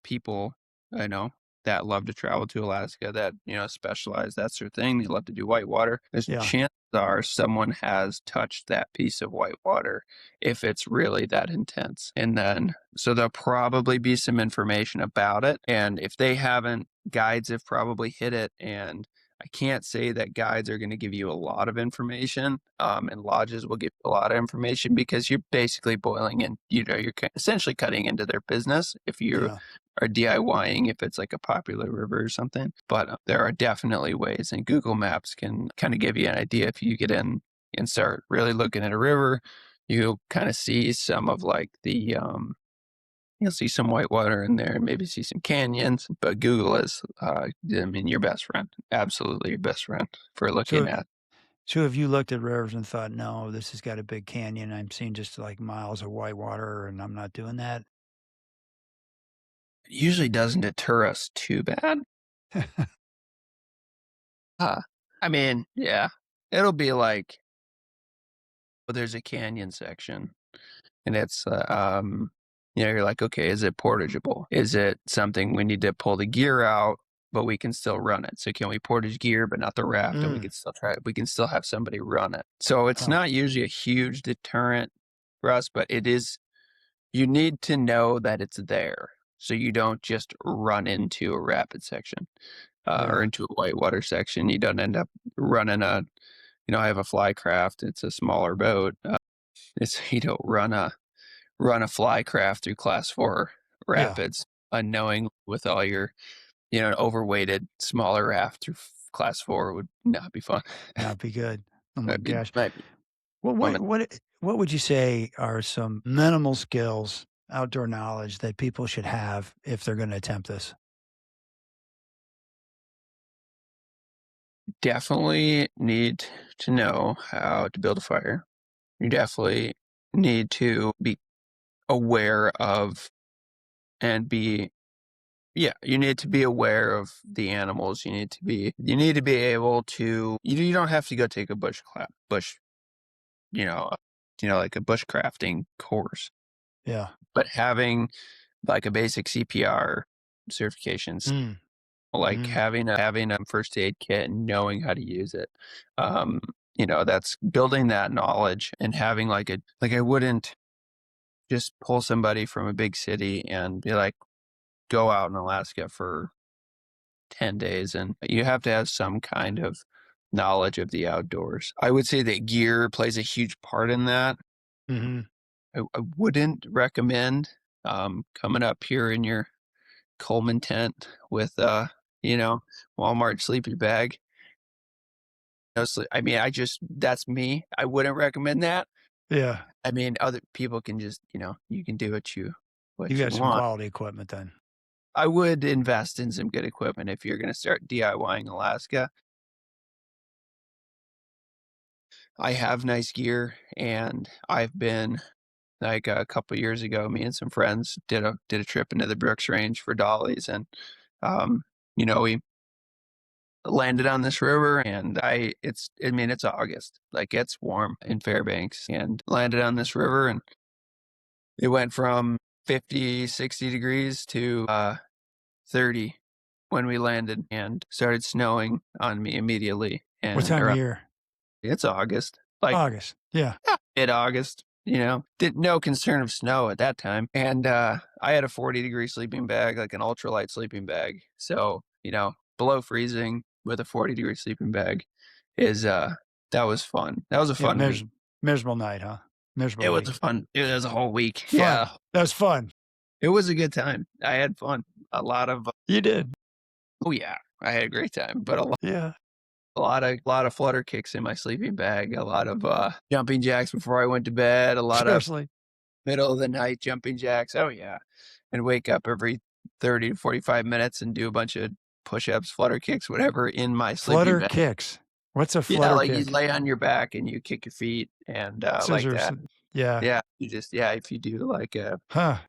people I know that love to travel to Alaska that, specialize. That's their thing. They love to do whitewater. There's Yeah. chances are someone has touched that piece of whitewater if it's really that intense. And then, so there'll probably be some information about it. And if they haven't, guides have probably hit it. And I can't say that guides are going to give you a lot of information, and lodges will give you a lot of information because you're basically boiling in, you're essentially cutting into their business if you Yeah. are DIYing, if it's like a popular river or something. But there are definitely ways, and Google Maps can kind of give you an idea. If you get in and start really looking at a river, you'll kind of see some of like you'll see some whitewater in there, maybe see some canyons. But Google is, your best friend, absolutely your best friend for looking So at. so have you looked at rivers and thought, no, this has got a big canyon. I'm seeing just like miles of white water and I'm not doing that? It usually doesn't deter us too bad. Uh, I mean, yeah, it'll be like, well, there's a canyon section. And it's, you're like, okay, is it portageable? Is it something we need to pull the gear out, but we can still run it? So can we portage gear, but not the raft, and we Mm. can still try it? We can still have somebody run it. So it's Oh, not usually a huge deterrent for us, but it is, you need to know that it's there. So you don't just run into a rapid section, or yeah. into a whitewater section. You don't end up running I have a fly craft. It's a smaller boat. You don't run a fly craft through class 4 Yeah. rapids unknowing with all your, overweighted smaller raft through class 4 would not be fun. Not be good. Oh my Might be, gosh. might be Well, fun. what would you say are some minimal skills, outdoor knowledge that people should have if they're gonna attempt this? Definitely need to know how to build a fire. You definitely need to be aware of and be yeah, you need to be aware of the animals. You need to be able to you don't have to go take a bush, you know, like a bushcrafting course, Yeah. but having like a basic CPR certifications, Mm. like Mhm. having a first aid kit and knowing how to use it. Um, that's building that knowledge and having like I wouldn't just pull somebody from a big city and be like, go out in Alaska for 10 days. And you have to have some kind of knowledge of the outdoors. I would say that gear plays a huge part in that. Mhm. I wouldn't recommend coming up here in your Coleman tent with you know, Walmart sleeping bag. No sleep. I mean, that's me. I wouldn't recommend that. Yeah. I mean, other people can just, you can do You what you got some want. quality equipment then. I would invest in some good equipment if you're going to start DIYing Alaska. I have nice gear, and I've been like a couple years ago. Me and some friends did a trip into the Brooks Range for dollies, and we landed on this river, and it's August, like it's warm in Fairbanks, and landed on this river, and it went from 50, 60 degrees to 30 when we landed, and started snowing on me immediately. What And time of around, year? it's August, like August. Yeah. mid August. no concern of snow at that time. And I had a 40-degree sleeping bag, like an ultralight sleeping bag. So, below freezing with a 40-degree sleeping bag that was fun. That was a fun week. Miserable night, huh? Miserable week. It was a whole week. Fun. Yeah. That was fun. It was a good time. I had fun. A lot of You did. Oh yeah, I had a great time, but Yeah. a lot of flutter kicks in my sleeping bag, a lot of jumping jacks before I went to bed, a lot Seriously. of middle of the night jumping jacks. Oh yeah. And wake up every 30 to 45 minutes and do a bunch of push-ups, flutter kicks, whatever in my sleeping Flutter bag. kicks. What's a flutter kick? You lay on your back and you kick your feet and like that. Yeah. Yeah. If you do like Huh.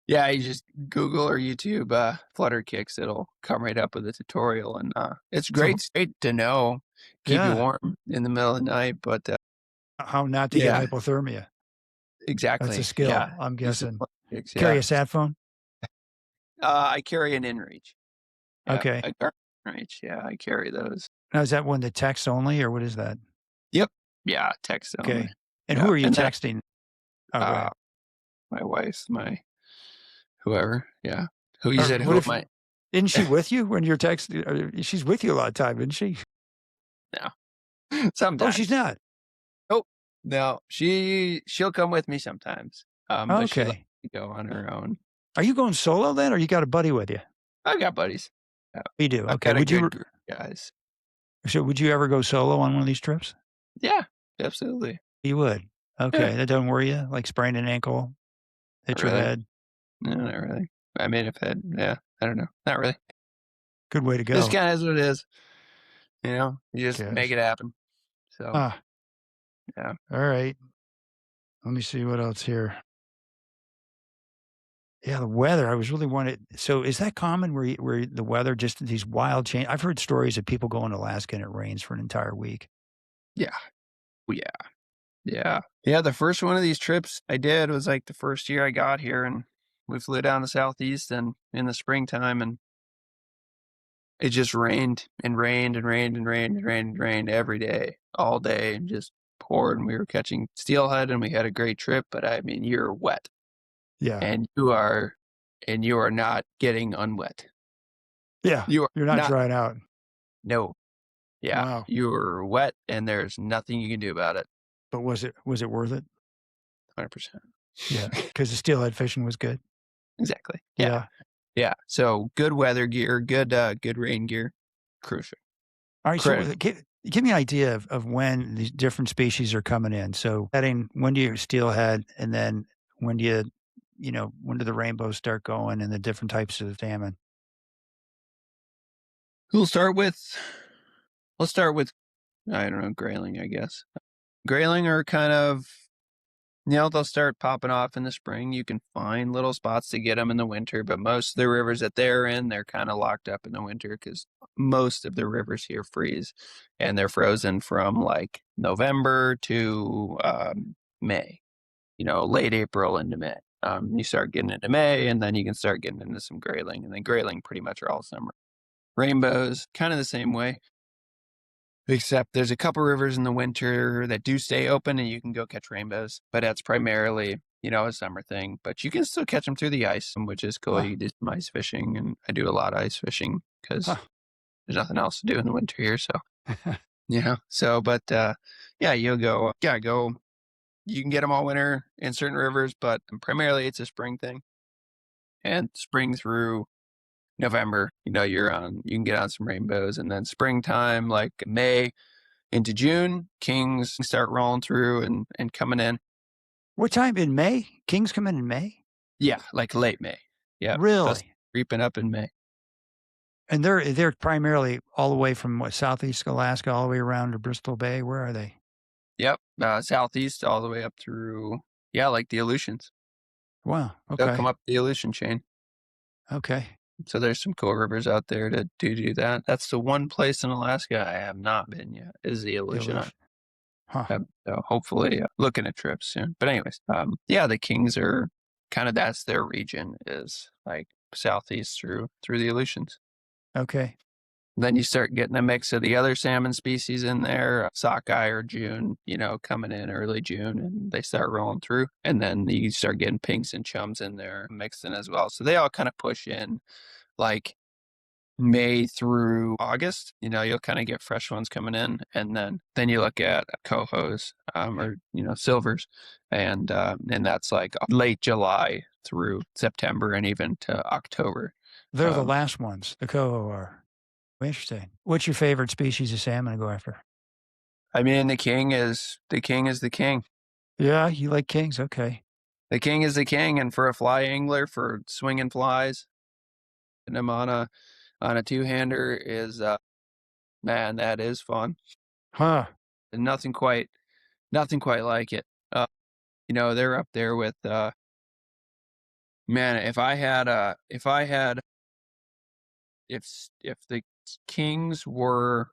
yeah, you just Google or YouTube flutter kicks. It'll come right up with a tutorial, and it's great. It's great to know, keep you warm in the middle of the night. But how not to get hypothermia? Exactly, that's a skill. Yeah. I'm guessing. Kicks, Carry a sat phone? I carry an InReach. Yeah, okay. I carry InReach. Yeah, I carry those. Now, is that one the text only, or what is that? Yep. Yeah, text only. Okay. And who are you texting? My wife, my whoever. Yeah. Who you said? Who am I? Isn't she with you when you're texting? She's with you a lot of time, isn't she? No. Sometimes. Oh, she's not. Nope. No, she'll come with me sometimes. But she lets me go on her own. Are you going solo then, or you got a buddy with you? I've got buddies. Yeah. You do. Okay. Would you guys? So would you ever go solo on one of these trips? Yeah, absolutely. You would. Okay. That doesn't worry you? Like sprain an ankle, hit your head? No, not really. I mean, if it, I don't know. Not really. Good way to go. This kind of is what it is. You just make it happen. So, yeah. All right. Let me see what else here. Yeah, the weather. I was really wanting. So, is that common where the weather just these wild change? I've heard stories of people going to Alaska and it rains for an entire week. Yeah. Yeah. The first one of these trips I did was like the first year I got here, and we flew down the southeast and in the springtime, and it just rained and rained and rained and rained and rained and rained every day, all day, and just poured. And we were catching steelhead, and we had a great trip. But I mean, you're wet. Yeah. And you are not getting unwet. Yeah. You're not drying out. No. Yeah. Wow. You're wet and there's nothing you can do about it. But was it worth it? 100%. Yeah. Because the steelhead fishing was good. Exactly. Yeah. Yeah. So good weather gear, good rain gear, crucial. All right. So give me an idea of when these different species are coming in. So when do you steelhead, and then when do when do the rainbows start going and the different types of salmon? Let's start with, I don't know, grayling, I guess. Grayling are kind of, they'll start popping off in the spring. You can find little spots to get them in the winter, but most of the rivers that they're in, they're kind of locked up in the winter because most of the rivers here freeze, and they're frozen from like November to May, late April into May. You start getting into May, and then you can start getting into some grayling, and then grayling pretty much are all summer. Rainbows, kind of the same way, except there's a couple rivers in the winter that do stay open, and you can go catch rainbows, but that's primarily, a summer thing. But you can still catch them through the ice, which is cool. You do some ice fishing, and I do a lot of ice fishing because there's nothing else to do in the winter here. So, but you'll go, you can get them all winter in certain rivers, but primarily it's a spring thing. And spring through November, you can get on some rainbows, and then springtime, like May into June, kings start rolling through and coming in. What time in May? Kings come in May? Yeah, like late May. Yeah. Really? Creeping up in May. And they're primarily all the way from southeast Alaska all the way around to Bristol Bay. Where are they? Yep. Southeast all the way up through, like the Aleutians. Wow. Okay. They'll come up the Aleutian chain. Okay. So there's some cool rivers out there to do that. That's the one place in Alaska I have not been yet, is the Aleutian. So hopefully looking at trips soon. But anyways, the kings are kind of, that's their region, is like southeast through the Aleutians. Okay. Then you start getting a mix of the other salmon species in there, sockeye or June, coming in early June, and they start rolling through. And then you start getting pinks and chums in there mixed in as well. So they all kind of push in like May through August. You'll kind of get fresh ones coming in, and then you look at cohos or silvers, and that's like late July through September and even to October. They're the last ones. The coho are. Interesting. What's your favorite species of salmon to go after? I mean, the king is the king. Yeah, you like kings. Okay. The king is the king, and for a fly angler, for swinging flies, and I'm on a two-hander is man, that is fun. Huh. And nothing quite like it. They're up there with man. If the kings were,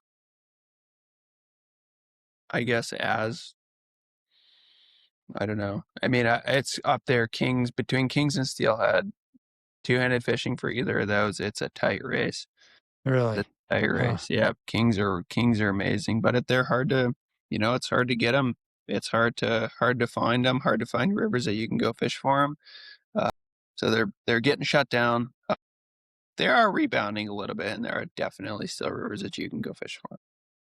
I guess, I don't know. I mean, it's up there. Between kings and steelhead, two-handed fishing for either of those, it's a tight race. Really? It's a tight race. Yeah, kings are amazing, but they're hard to, it's hard to get them. It's hard to find them. Hard to find rivers that you can go fish for them. So they're getting shut down. They are rebounding a little bit, and there are definitely still rivers that you can go fish for.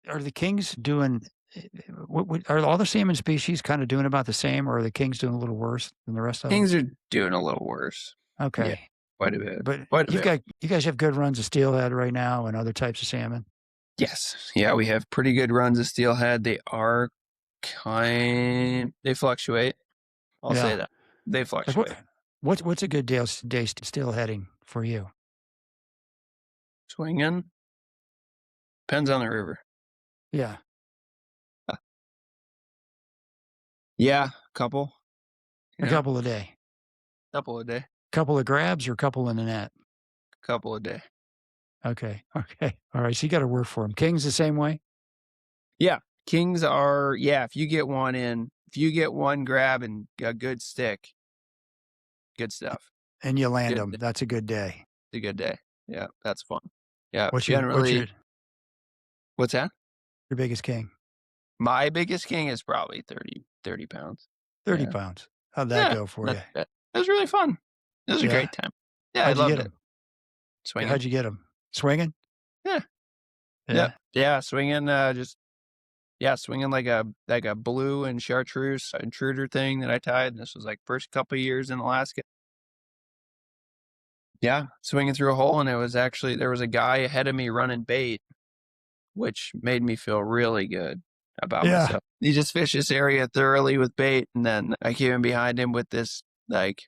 Are the kings doing? Are all the salmon species kind of doing about the same, or are the kings doing a little worse than the rest of them? Kings are doing a little worse. Okay, yeah, quite a bit. But you guys have good runs of steelhead right now and other types of salmon. Yes, yeah, we have pretty good runs of steelhead. They are they fluctuate. I'll say that they fluctuate. Like what's a good day steelheading for you? Swinging depends on the river. Yeah. Yeah, a couple. A couple a day. Couple a day. Couple of grabs or couple in the net? Couple a day. Okay. All right. So you got to work for them. Kings the same way? Yeah. Kings are, if you get one grab and a good stick, good stuff. And you land them. That's a good day. It's a good day. Yeah, that's fun. Yeah. What's that? Your biggest king? My biggest king is probably 30 pounds. 30 pounds. How'd that go for you? It was really fun. It was a great time. Yeah, How'd I loved it. Swinging. How'd you get him? Swinging? Yeah. Swinging. Swinging like a blue and chartreuse intruder thing that I tied. This was like first couple of years in Alaska. Yeah, swinging through a hole, and there was a guy ahead of me running bait, which made me feel really good about myself. He just fished this area thoroughly with bait, and then I came in behind him with this like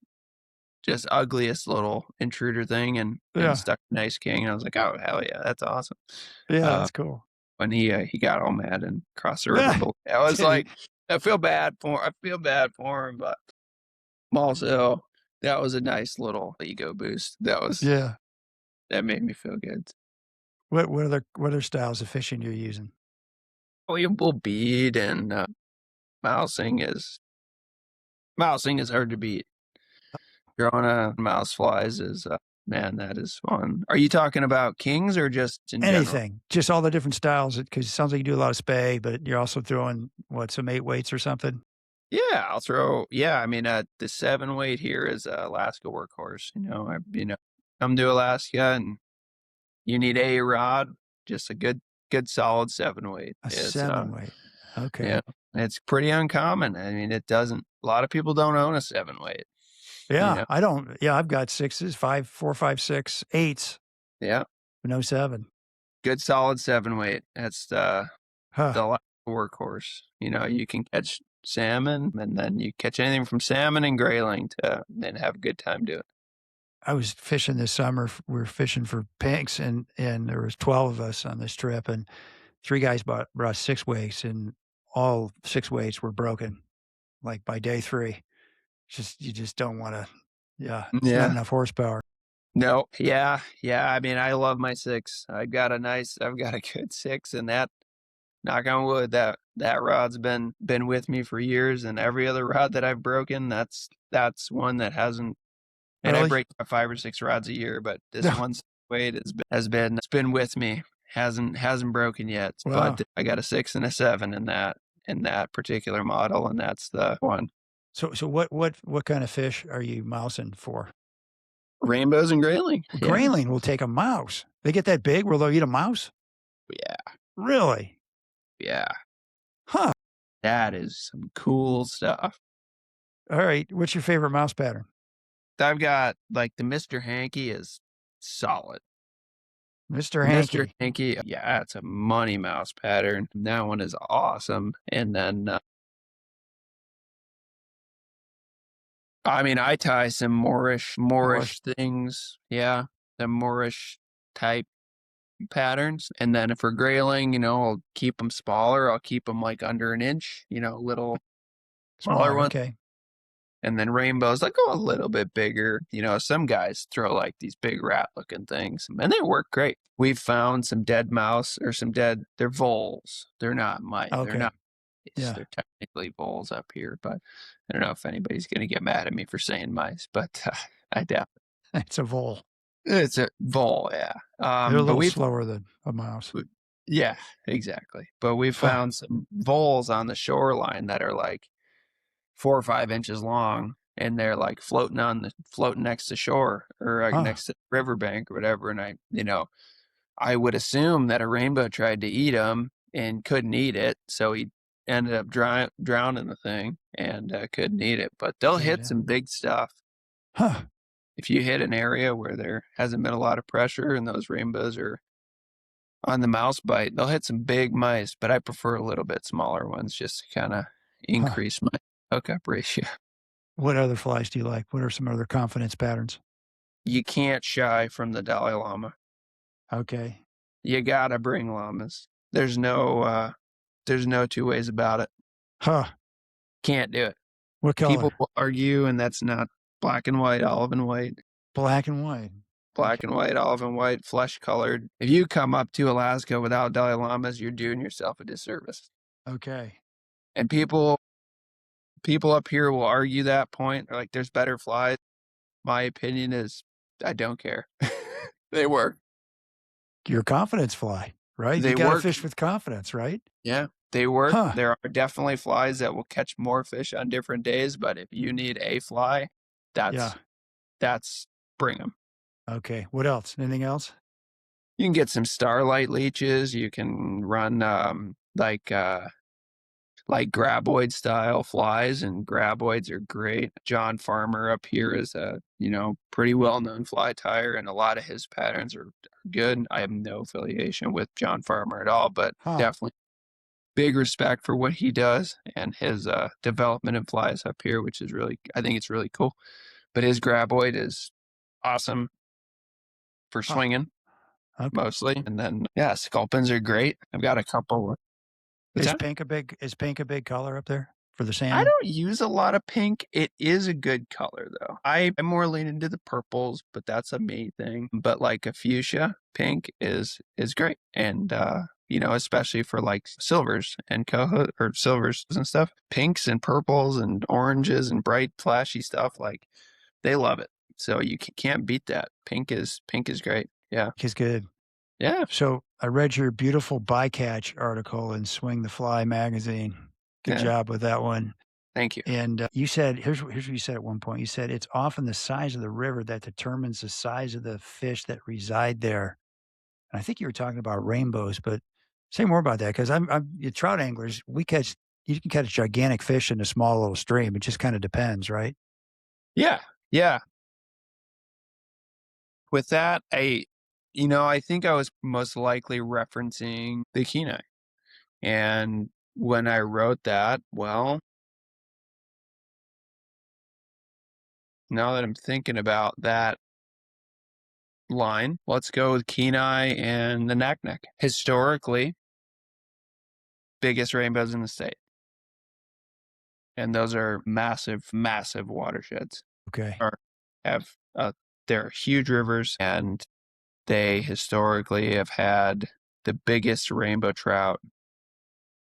just ugliest little intruder thing and stuck a nice king. And I was like, oh hell yeah, that's awesome. Yeah, that's cool. When he got all mad and crossed the river, I was like, I feel bad for him, but also that was a nice little ego boost. That made me feel good. What other styles of fishing you're using? We'll bead and mousing is hard to beat. Throwing mouse flies is man, that is fun. Are you talking about kings or just in anything? General? Just all the different styles, because it sounds like you do a lot of spay, but you're also throwing some 8 weights or something. Yeah, I'll throw. Yeah, I mean, the 7 weight here is Alaska workhorse. Come to Alaska and you need a rod, just a good solid 7 weight. A 7 weight. Okay. Yeah, it's pretty uncommon. I mean, a lot of people don't own a 7 weight. Yeah, I don't. Yeah, I've got 6s, 5, 4, 5, 6, 8s. Yeah, no 7. Good solid 7 weight. That's the workhorse. You can catch salmon, and then you catch anything from salmon and grayling and have a good time doing it. I was fishing this summer. We were fishing for pinks, and there was 12 of us on this trip, and 3 guys brought 6 weights, and all 6 weights were broken, like by day 3. You just don't want to. Yeah, it's not enough horsepower. No, yeah. I mean, I love my 6. I've got a good 6, and that, knock on wood, that rod's been with me for years, and every other rod that I've broken, that's one that hasn't. And I break 5 or 6 rods a year, but this one's weight has been with me. Hasn't broken yet, Wow. but I got a 6 and a 7 in that particular model, and that's the one. So what kind of fish are you mousing for? Rainbows and grayling. Well, Yeah. grayling will take a mouse. They get that big where they'll eat a mouse? Yeah. Really? Yeah. Huh. That is some cool stuff. All right. What's your favorite mouse pattern? I've got like the Mr. Hanky is solid. Mr. Mr. Hanky. Hanky, yeah, it's a money mouse pattern. That one is awesome. And then, I mean, I tie some Moorish things. Yeah, the Moorish type patterns. And then for grayling, I'll keep them smaller. I'll keep them like under an inch, little smaller ones. Okay. And then rainbows, I go a little bit bigger. Some guys throw like these big rat looking things and they work great. We've found some dead mouse or they're voles. They're not mice. Okay. They're not. Yeah. They're technically voles up here, but I don't know if anybody's going to get mad at me for saying mice, but I doubt it. It's a vole. It's a vole, yeah. They're a little slower than a mouse. Yeah, exactly. But we've found some voles on the shoreline that are like 4 or 5 inches long, and they're like floating next to shore or next to the riverbank or whatever. And I would assume that a rainbow tried to eat them and couldn't eat it, so he ended up drowning the thing and couldn't eat it. But they'll hit some big stuff. Huh. If you hit an area where there hasn't been a lot of pressure and those rainbows are on the mouse bite, they'll hit some big mice, but I prefer a little bit smaller ones just to kind of increase my hookup ratio. What other flies do you like? What are some other confidence patterns? You can't shy from the Dalai Lama. Okay. You gotta bring llamas. There's no two ways about it. Huh. Can't do it. What color? People will argue, and that's not black and white, olive and white. Black and white. Black and white, olive and white, flesh colored. If you come up to Alaska without Dalai Lamas, you're doing yourself a disservice. Okay. And people up here will argue that point. They're like, there's better flies. My opinion is, I don't care. They work. Your confidence fly, right? They you got to work. fish with confidence, right? Yeah, they work. Huh. There are definitely flies that will catch more fish on different days, but if you need a fly, that's bring them. Okay. What else? Anything else? You can get some starlight leeches. You can run like graboid style flies, and graboids are great. John Farmer up here is a pretty well known fly tyer, and a lot of his patterns are good. I have no affiliation with John Farmer at all, but definitely big respect for what he does and his development in flies up here, which is I think it's really cool. But his graboid is awesome for swinging mostly, and then sculpins are great. I've got a couple. Is pink a big color up there for the salmon? I don't use a lot of pink. It is a good color though. I'm more leaning into the purples, but that's a me thing. But like a fuchsia pink is great. And especially for like silvers and silvers and stuff. Pinks and purples and oranges and bright flashy stuff, like they love it. So you can't beat that. Pink is great. Yeah. Pink is good. Yeah. So I read your beautiful bycatch article in Swing the Fly magazine. Good job with that one. Thank you. And you said, here's what you said at one point. You said, it's often the size of the river that determines the size of the fish that reside there. And I think you were talking about rainbows, but say more about that. Because I'm trout anglers, you can catch gigantic fish in a small little stream. It just kind of depends, right? Yeah. Yeah. With that, I think I was most likely referencing the Kenai. And when I wrote that, well, now that I'm thinking about that line, let's go with Kenai and the Naknek. Historically, biggest rainbows in the state. And those are massive, massive watersheds. Okay. They're huge rivers, and they historically have had the biggest rainbow trout.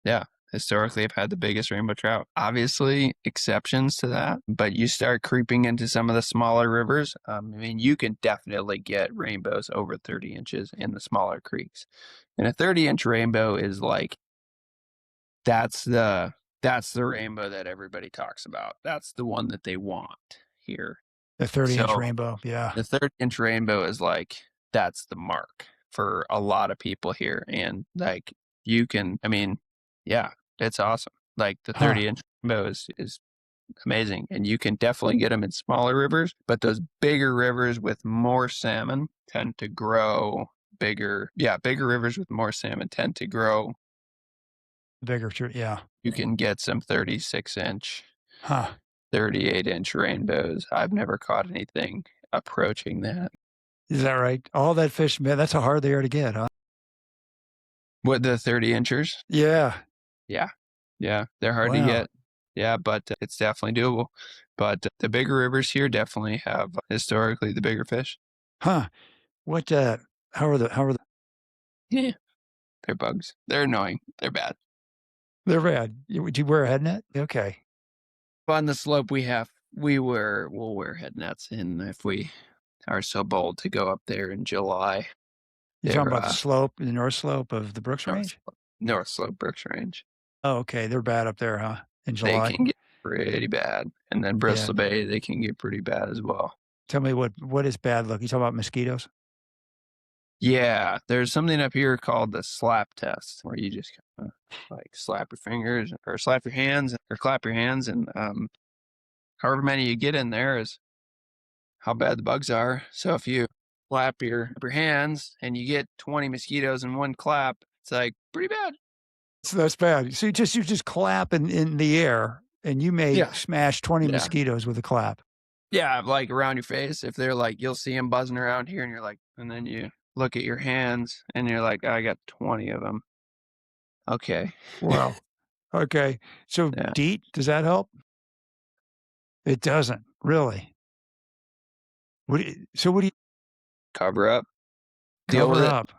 Yeah, historically have had the biggest rainbow trout. Obviously, exceptions to that, but you start creeping into some of the smaller rivers. I mean, you can definitely get rainbows over 30 inches in the smaller creeks. And a 30-inch rainbow is like, that's the rainbow that everybody talks about. That's the one that they want here. The 30-inch So rainbow. Yeah. the 30-inch rainbow is like, that's the mark for a lot of people here. And like, you can, I mean, yeah, it's awesome. Like the 30-inch rainbow is amazing. And you can definitely get them in smaller rivers, but those bigger rivers with more salmon tend to grow bigger. Yeah, bigger rivers with more salmon tend to grow. Bigger, yeah. You can get some 36-inch, Huh. 38-inch rainbows. I've never caught anything approaching that. Is that right? All that fish, man, that's how hard they are to get, huh? What, the 30-inchers? Yeah. Yeah. Yeah, they're hard to get. Yeah, but it's definitely doable. But the bigger rivers here definitely have historically the bigger fish. Huh. What, how are the? Yeah, they're bugs. They're annoying. They're bad. They're bad. Would you wear a head net? Okay. On the slope we'll wear head nets in if we are so bold to go up there in July. You're talking about the slope, the north slope of the Brooks Range? North slope Brooks Range. Oh, okay. They're bad up there, huh? In July? They can get pretty bad. And then Bristol Bay, they can get pretty bad as well. Tell me what is bad look? You talking about mosquitoes? Yeah, there's something up here called the slap test, where you just kind of like slap your fingers or slap your hands or clap your hands, and however many you get in there is how bad the bugs are. So if you clap your hands and you get 20 mosquitoes in one clap, it's like pretty bad. So that's bad. So you just clap in the air, and you may smash 20 mosquitoes with a clap. Yeah, like around your face. If they're like, you'll see them buzzing around here, and you're like, and then you look at your hands, and you're like, I got 20 of them. Okay. Wow. Okay. So DEET, does that help? It doesn't, really. What do you cover up? Cover up.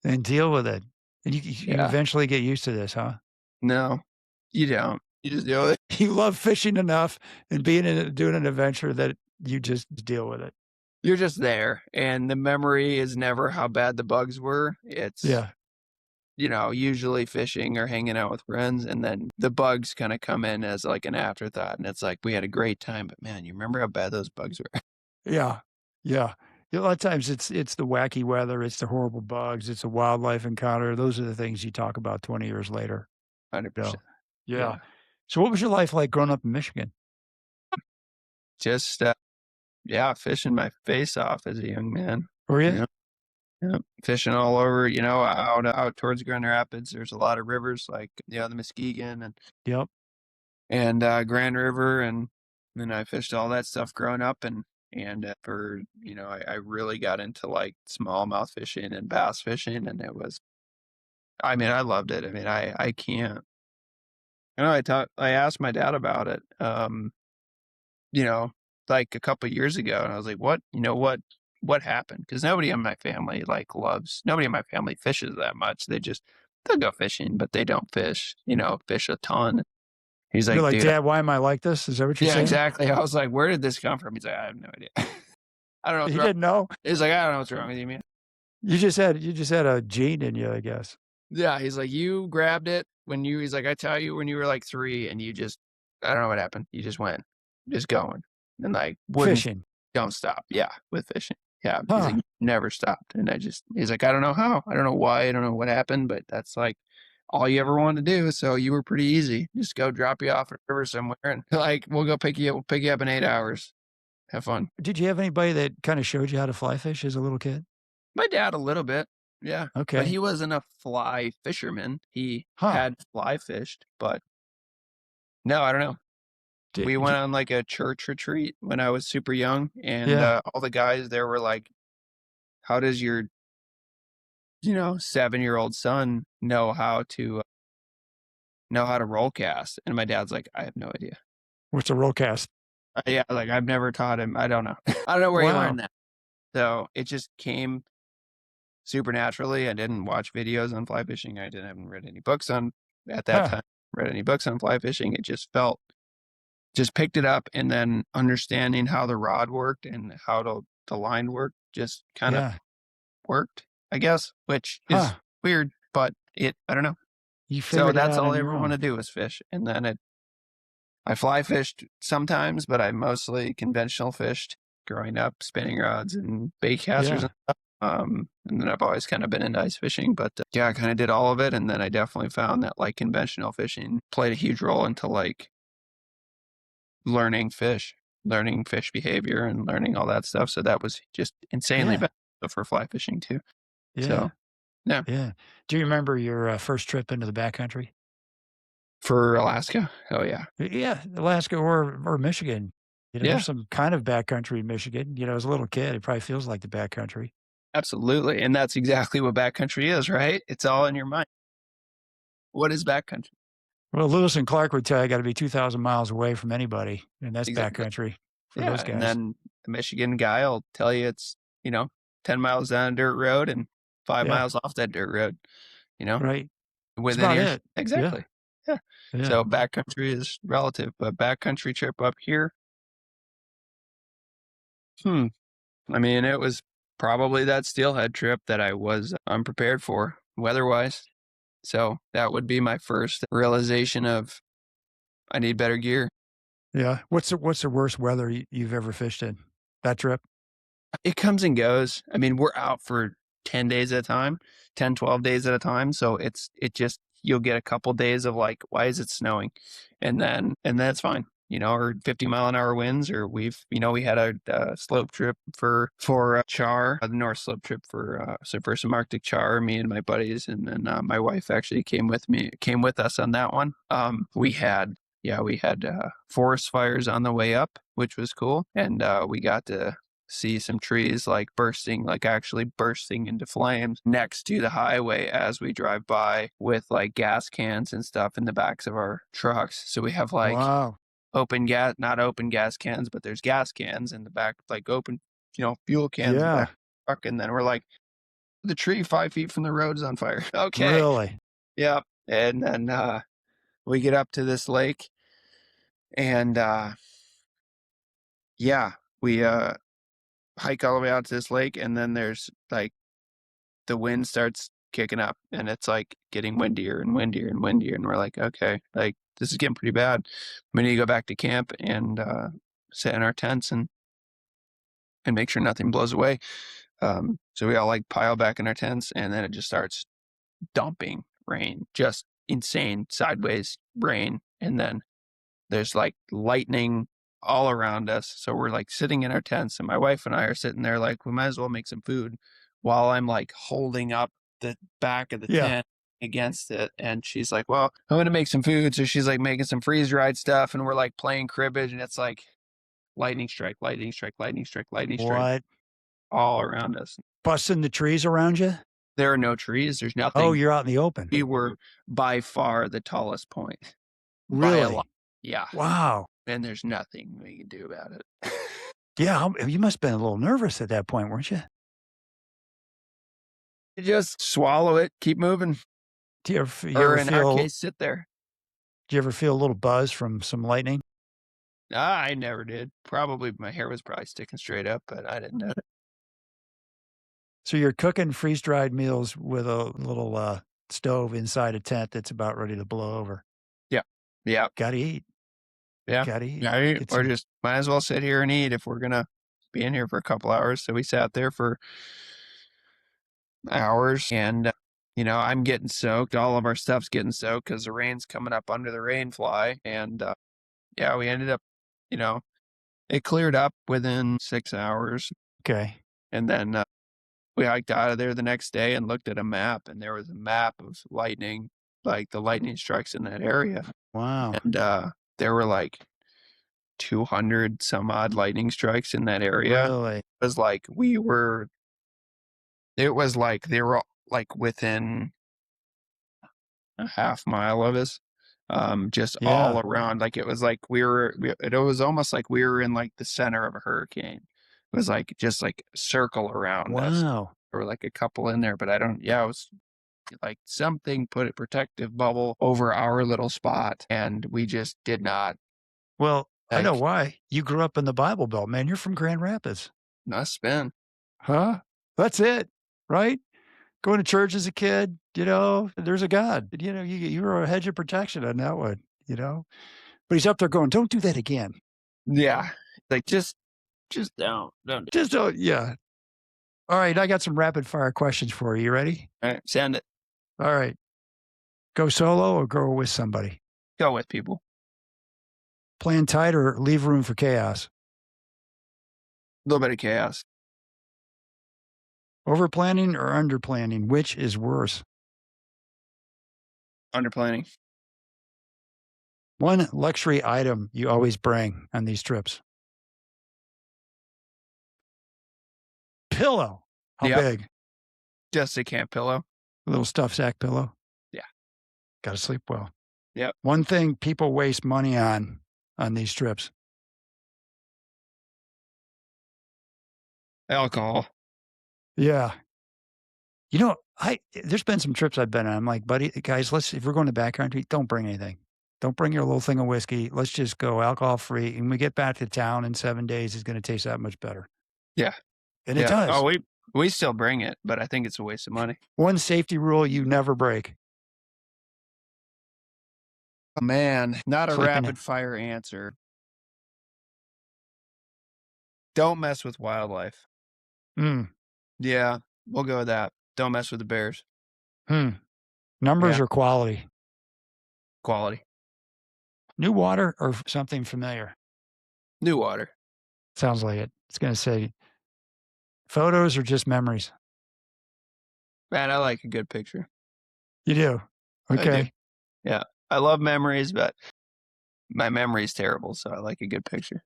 And deal with it. And you eventually get used to this, huh? No, you don't. You just deal with it. You love fishing enough and doing an adventure that you just deal with it. You're just there, and the memory is never how bad the bugs were. It's usually fishing or hanging out with friends, and then the bugs kind of come in as like an afterthought, and it's like, we had a great time, but man, you remember how bad those bugs were? Yeah. A lot of times it's the wacky weather, it's the horrible bugs, it's a wildlife encounter. Those are the things you talk about 20 years later. 100%. Yeah. So what was your life like growing up in Michigan? Just, fishing my face off as a young man. Were you? Yeah. Fishing all over, out towards Grand Rapids. There's a lot of rivers like, the Muskegon and Grand River. And then I fished all that stuff growing up. And for, I really got into like smallmouth fishing and bass fishing. And I loved it. I mean, I can't. I asked my dad about it, like a couple of years ago, and I was like, what happened? Because nobody in my family fishes that much. They'll go fishing, but they don't fish a ton. He's like, you're like, Dad, why am I like this? Is that what you're saying? Yeah, exactly. I was like, where did this come from? He's like, I have no idea. I don't know. He didn't know? He's like, I don't know what's wrong with you, man. You just had a gene in you, I guess. Yeah, he's like, you grabbed it he's like, I tell you, when you were like 3, and you just, I don't know what happened. You just went, just going, and like fishing. Don't stop. Yeah, with fishing. Yeah, he's like, never stopped. And he's like, I don't know how, I don't know why, I don't know what happened, but that's like all you ever wanted to do. So you were pretty easy. Just go drop you off at a river somewhere, and like, we'll go pick you up. We'll pick you up in 8 hours. Have fun. Did you have anybody that kind of showed you how to fly fish as a little kid? My dad a little bit. Yeah. Okay. But he wasn't a fly fisherman. He had fly fished, but no, I don't know. We went on like a church retreat when I was super young, and all the guys there were like, how does your 7-year-old son know how to roll cast? And my dad's like, I have no idea. What's a roll cast? Yeah, like I've never taught him. I don't know. I don't know where he learned that. So it just came super naturally. I didn't watch videos on fly fishing. I haven't read any books on at that time read any books on fly fishing. It just picked it up, and then understanding how the rod worked and how the line worked just kind of worked, I guess, which is weird, but I don't know. You figured So it that's out all on I your ever want to own. do is fish. And then I fly fished sometimes, but I mostly conventional fished growing up, spinning rods and bait casters and stuff. And then I've always kind of been into ice fishing, but I kind of did all of it. And then I definitely found that like conventional fishing played a huge role into like learning fish behavior and learning all that stuff. So that was just insanely beneficial for fly fishing too. So, yeah. Do you remember your first trip into the backcountry? For Alaska? Oh, yeah. Yeah, Alaska or Michigan. Yeah. There's some kind of backcountry in Michigan. As a little kid, it probably feels like the backcountry. Absolutely. And that's exactly what backcountry is, right? It's all in your mind. What is backcountry? Well, Lewis and Clark would tell you got to be 2,000 miles away from anybody, and that's backcountry for those guys. And then the Michigan guy will tell you it's, 10 miles down a dirt road and 5 miles off that dirt road, Right. Within about it. Exactly. Yeah. So backcountry is relative, but backcountry trip up here. I mean, it was probably that Steelhead trip that I was unprepared for weather-wise. So that would be my first realization of I need better gear. Yeah. What's the worst weather you've ever fished in? That trip? It comes and goes. I mean, we're out for 10 days at a time, 10, 12 days at a time. So you'll get a couple days of like, why is it snowing? And then it's fine, or 50-mile-an-hour winds, or we had a slope trip for char, the North Slope trip for some Arctic char, me and my buddies. And then my wife actually came with us on that one. We had forest fires on the way up, which was cool. And we got to see some trees actually bursting into flames next to the highway as we drive by with like gas cans and stuff in the backs of our trucks. So we have like not open gas cans, but there's gas cans in the back, like open, fuel cans in the back of the truck. And then we're like, the tree 5 feet from the road is on fire. Okay. Really? Yeah. And then we get up to this lake and we hike all the way out to this lake, and then there's like the wind starts kicking up and it's like getting windier and windier and windier, and we're like, okay, like this is getting pretty bad. We need to go back to camp and sit in our tents and make sure nothing blows away. So we all like pile back in our tents, and then it just starts dumping rain, just insane sideways rain, and then there's like lightning all around us. So we're like sitting in our tents, and my wife and I are sitting there like, we might as well make some food, while I'm like holding up the back of the tent against it. And she's like, well, I'm going to make some food. So she's like making some freeze dried stuff, and we're like playing cribbage, and it's like lightning strike, lightning strike, lightning strike, lightning strike. What? All around us. Busting the trees around you? There are no trees. There's nothing. Oh, you're out in the open. We were by far the tallest point. Really? Yeah. Wow. And there's nothing we can do about it. Yeah, you must have been a little nervous at that point, weren't you? You just swallow it, keep moving. Do you ever in feel, our case, sit there. do you ever feel a little buzz from some lightning? I never did. Probably my hair was probably sticking straight up, but I didn't know it. So you're cooking freeze-dried meals with a little stove inside a tent that's about ready to blow over. Yeah. Yeah. Gotta eat. Yeah. Gotta eat. Or just might as well sit here and eat if we're going to be in here for a couple hours. So we sat there for hours, and I'm getting soaked. All of our stuff's getting soaked because the rain's coming up under the rain fly. And we ended up, it cleared up within 6 hours. Okay. And then we hiked out of there the next day and looked at a map, and there was a map of lightning, like the lightning strikes in that area. Wow. And there were like 200 some odd lightning strikes in that area. Really? It was like they were like within a half mile of us, all around. Like it was like it was almost like we were in like the center of a hurricane. It was like just like a circle around us. Wow. There were like a couple in there, but it was like something put a protective bubble over our little spot, and we just did not. Well, I know Like, why. You grew up in the Bible Belt, man. You're from Grand Rapids. not spin. Huh? That's it, right? Going to church as a kid, there's a God. You were a hedge of protection on that one, But he's up there going, "Don't do that again." Yeah. Like, just don't do Just don't, yeah. All right, I got some rapid fire questions for you. You ready? All right, send it. All right. Go solo or go with somebody? Go with people. Plan tight or leave room for chaos? A little bit of chaos. Over planning or under planning? Which is worse? Under planning. One luxury item you always bring on these trips? Pillow. How Yep. big? Just a camp pillow. A little stuffed sack pillow? Yeah. Got to sleep well. Yep. One thing people waste money on these trips? Alcohol. Yeah. There's been some trips I've been on. I'm like, buddy, guys, if we're going to backcountry, don't bring anything. Don't bring your little thing of whiskey. Let's just go alcohol free. And we get back to town in 7 days, it's going to taste that much better. Yeah. And it does. Oh, we still bring it, but I think it's a waste of money. One safety rule you never break. Oh, man, not a Clipping rapid it. fire answer. Don't mess with wildlife. Yeah, we'll go with that. Don't mess with the bears. Numbers Yeah. or quality? Quality. New water or something familiar? New water. Sounds like it. It's going to say photos or just memories? Man, I like a good picture. You do? Okay. I do. Yeah. I love memories, but my memory is terrible, so I like a good picture.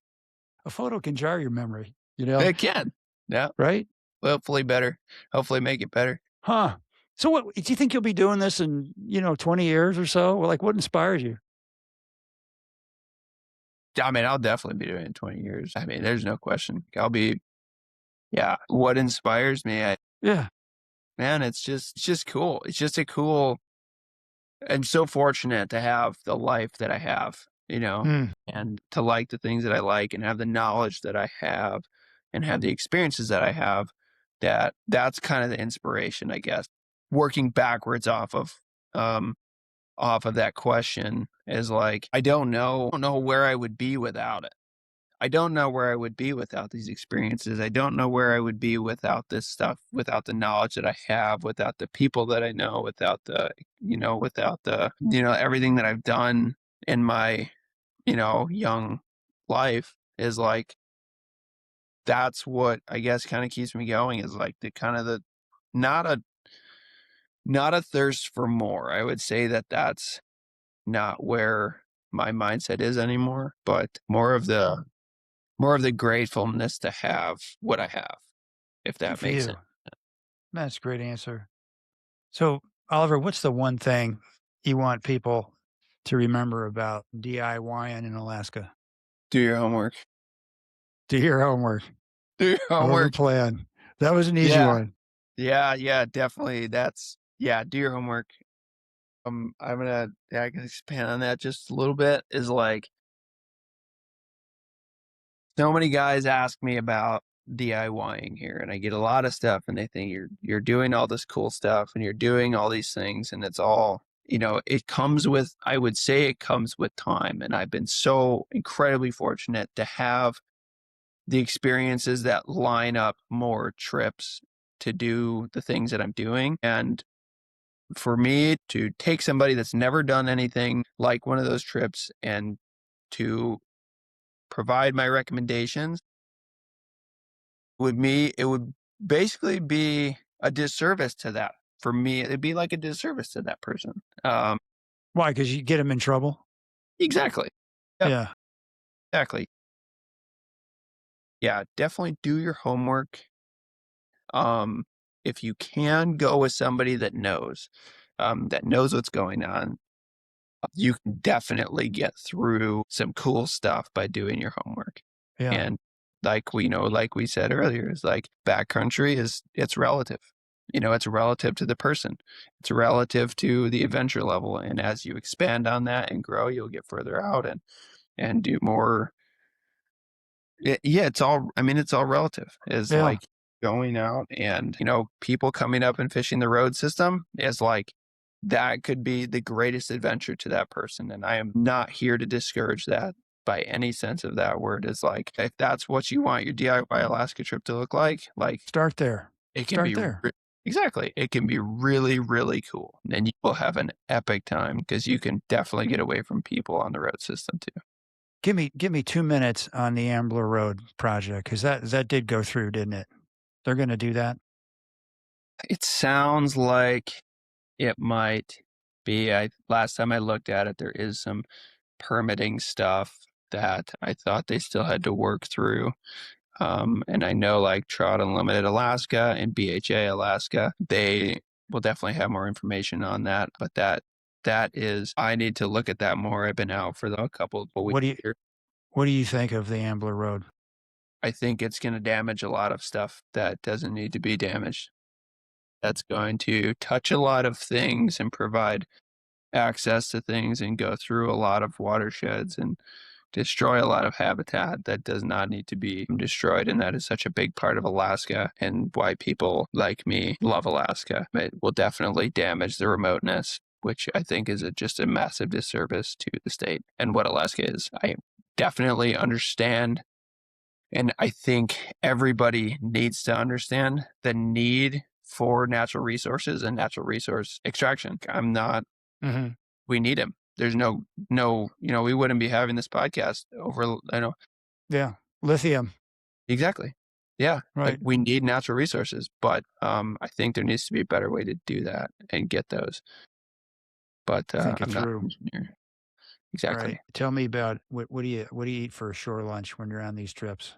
A photo can jar your memory, It can. Yeah. right? Hopefully better. Hopefully make it better. Huh. So what do you think you'll be doing this in, 20 years or so? Well, like what inspires you? I mean, I'll definitely be doing it in 20 years. I mean, there's no question. What inspires me? Yeah. Man, it's just cool. It's just a cool, I'm so fortunate to have the life that I have, and to like the things that I like and have the knowledge that I have and have the experiences that I have. That's kind of the inspiration, I guess. Working backwards off of that question is like, I don't know where I would be without it. I don't know where I would be without these experiences. I don't know where I would be without this stuff, without the knowledge that I have, without the people that I know, without the everything that I've done in my, young life is like, that's what I guess kind of keeps me going, is like not a thirst for more. I would say that that's not where my mindset is anymore, but more of the gratefulness to have what I have, if that makes sense. That's a great answer. So, Oliver, what's the one thing you want people to remember about DIYing in Alaska? Do your homework. Do your homework. Do your homework. Plan. That was an easy one. Yeah, definitely. Do your homework. I can expand on that just a little bit. Is like, so many guys ask me about DIYing here, and I get a lot of stuff, and they think you're doing all this cool stuff and you're doing all these things, and it's all, I would say it comes with time. And I've been so incredibly fortunate to have the experiences that line up more trips to do the things that I'm doing. And for me to take somebody that's never done anything like one of those trips and to provide my recommendations, it would basically be a disservice to that. For me, it'd be like a disservice to that person. Why? Because you get them in trouble? Exactly. Yep. Yeah. Exactly. Yeah, definitely do your homework. If you can, go with somebody that knows what's going on. You can definitely get through some cool stuff by doing your homework. Yeah. And like we said earlier, is like backcountry it's relative. it's relative to the person. It's relative to the adventure level. And as you expand on that and grow, you'll get further out and do more. It's all relative. Is Yeah. like going out and, people coming up and fishing the road system is like, that could be the greatest adventure to that person. And I am not here to discourage that by any sense of that word. Is like, if that's what you want your DIY Alaska trip to look like Start there. it can Start be there. exactly. It can be really, really cool. And you will have an epic time because you can definitely get away from people on the road system too. Give me 2 minutes on the Ambler Road project, because that did go through, didn't it? They're going to do that. It sounds like it might be. Last time I looked at it, there is some permitting stuff that I thought they still had to work through. And I know like Trout Unlimited Alaska and BHA Alaska, they will definitely have more information on that. But that is, I need to look at that more. I've been out for a couple of weeks here. What do you think of the Ambler Road? I think it's going to damage a lot of stuff that doesn't need to be damaged. That's going to touch a lot of things and provide access to things and go through a lot of watersheds and destroy a lot of habitat that does not need to be destroyed. And that is such a big part of Alaska and why people like me love Alaska. It will definitely damage the remoteness, which I think is just a massive disservice to the state and what Alaska is. I definitely understand. And I think everybody needs to understand the need for natural resources and natural resource extraction. We need them. There's no, we wouldn't be having this podcast over, Yeah. Lithium. Exactly. Yeah. Right. Like we need natural resources, but I think there needs to be a better way to do that and get those. But I'm not an engineer. Exactly. Right. Tell me about what do you eat for a shore lunch when you're on these trips?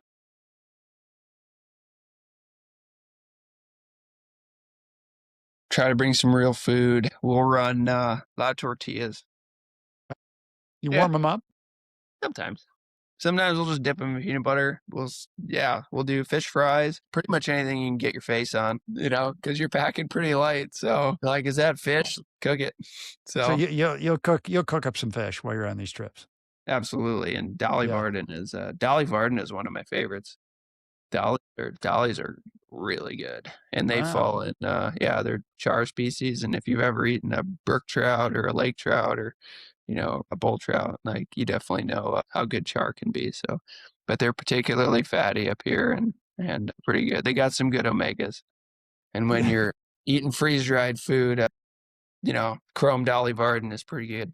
Try to bring some real food. We'll run a lot of tortillas. You warm them up? Sometimes we'll just dip them in peanut butter. We'll do fish fries. Pretty much anything you can get your face on, because you're packing pretty light. So like, is that fish? Cook it. So you'll cook up some fish while you're on these trips. Absolutely. And Dolly Varden is one of my favorites. Dollies are really good, and they fall in they're char species. And if you've ever eaten a brook trout or a lake trout or a bull trout, like, you definitely know how good char can be. So, but they're particularly fatty up here and pretty good. They got some good omegas. And when you're eating freeze dried food, Chrome Dolly Varden is pretty good.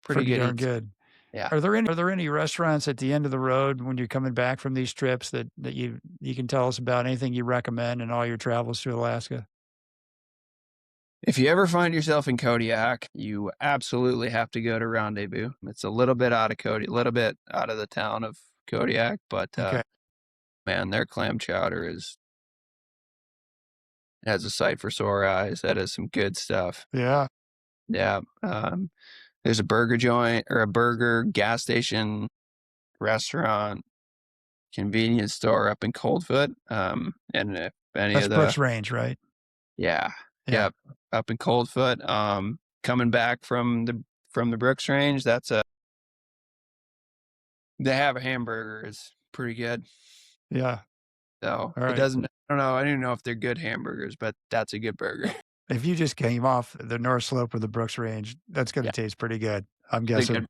Pretty darn good. Yeah. Are there any restaurants at the end of the road when you're coming back from these trips that you can tell us about? Anything you recommend in all your travels through Alaska? If you ever find yourself in Kodiak, you absolutely have to go to Rendezvous. It's a little bit out of the town of Kodiak, but man, their clam chowder has a sight for sore eyes. That is some good stuff. Yeah. Yeah. There's a burger joint or a burger gas station, restaurant, convenience store up in Coldfoot. And if any That's of the Brooks Range, right? Yeah. Yep. Up in Coldfoot. Coming back from the Brooks Range, they have a hamburger is pretty good. Yeah. So it doesn't, I don't know. I don't know if they're good hamburgers, but that's a good burger. If you just came off the North Slope of the Brooks Range, that's going to taste pretty good, I'm guessing.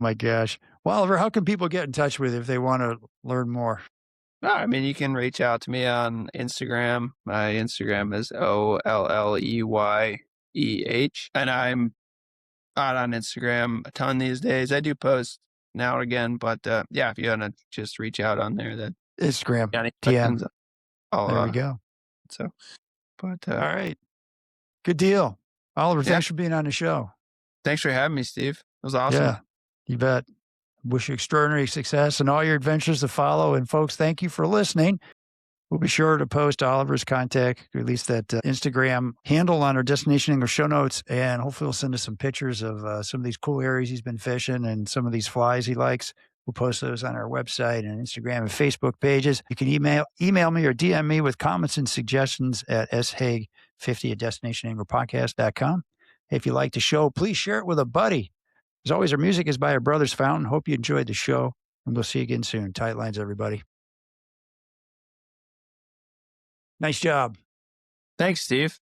My gosh. Well, Oliver, how can people get in touch with you if they want to learn more? I mean, you can reach out to me on Instagram. My Instagram is OLLEYEH. And I'm out on Instagram a ton these days. I do post now and again, but if you want to just reach out on there, that Instagram, TM. There we go. So, but all right. Good deal. Oliver, thanks for being on the show. Thanks for having me, Steve. It was awesome. Yeah, you bet. Wish you extraordinary success and all your adventures to follow. And folks, thank you for listening. We'll be sure to post Oliver's contact, or at least that Instagram handle on our Destination English show notes. And hopefully he'll send us some pictures of some of these cool areas he's been fishing and some of these flies he likes. We'll post those on our website and Instagram and Facebook pages. You can email me or DM me with comments and suggestions at shaig50 at destinationanglerpodcast.com. If you like the show, please share it with a buddy. As always, our music is by our Brothers Fountain. Hope you enjoyed the show, and we'll see you again soon. Tight lines, everybody. Nice job. Thanks, Steve.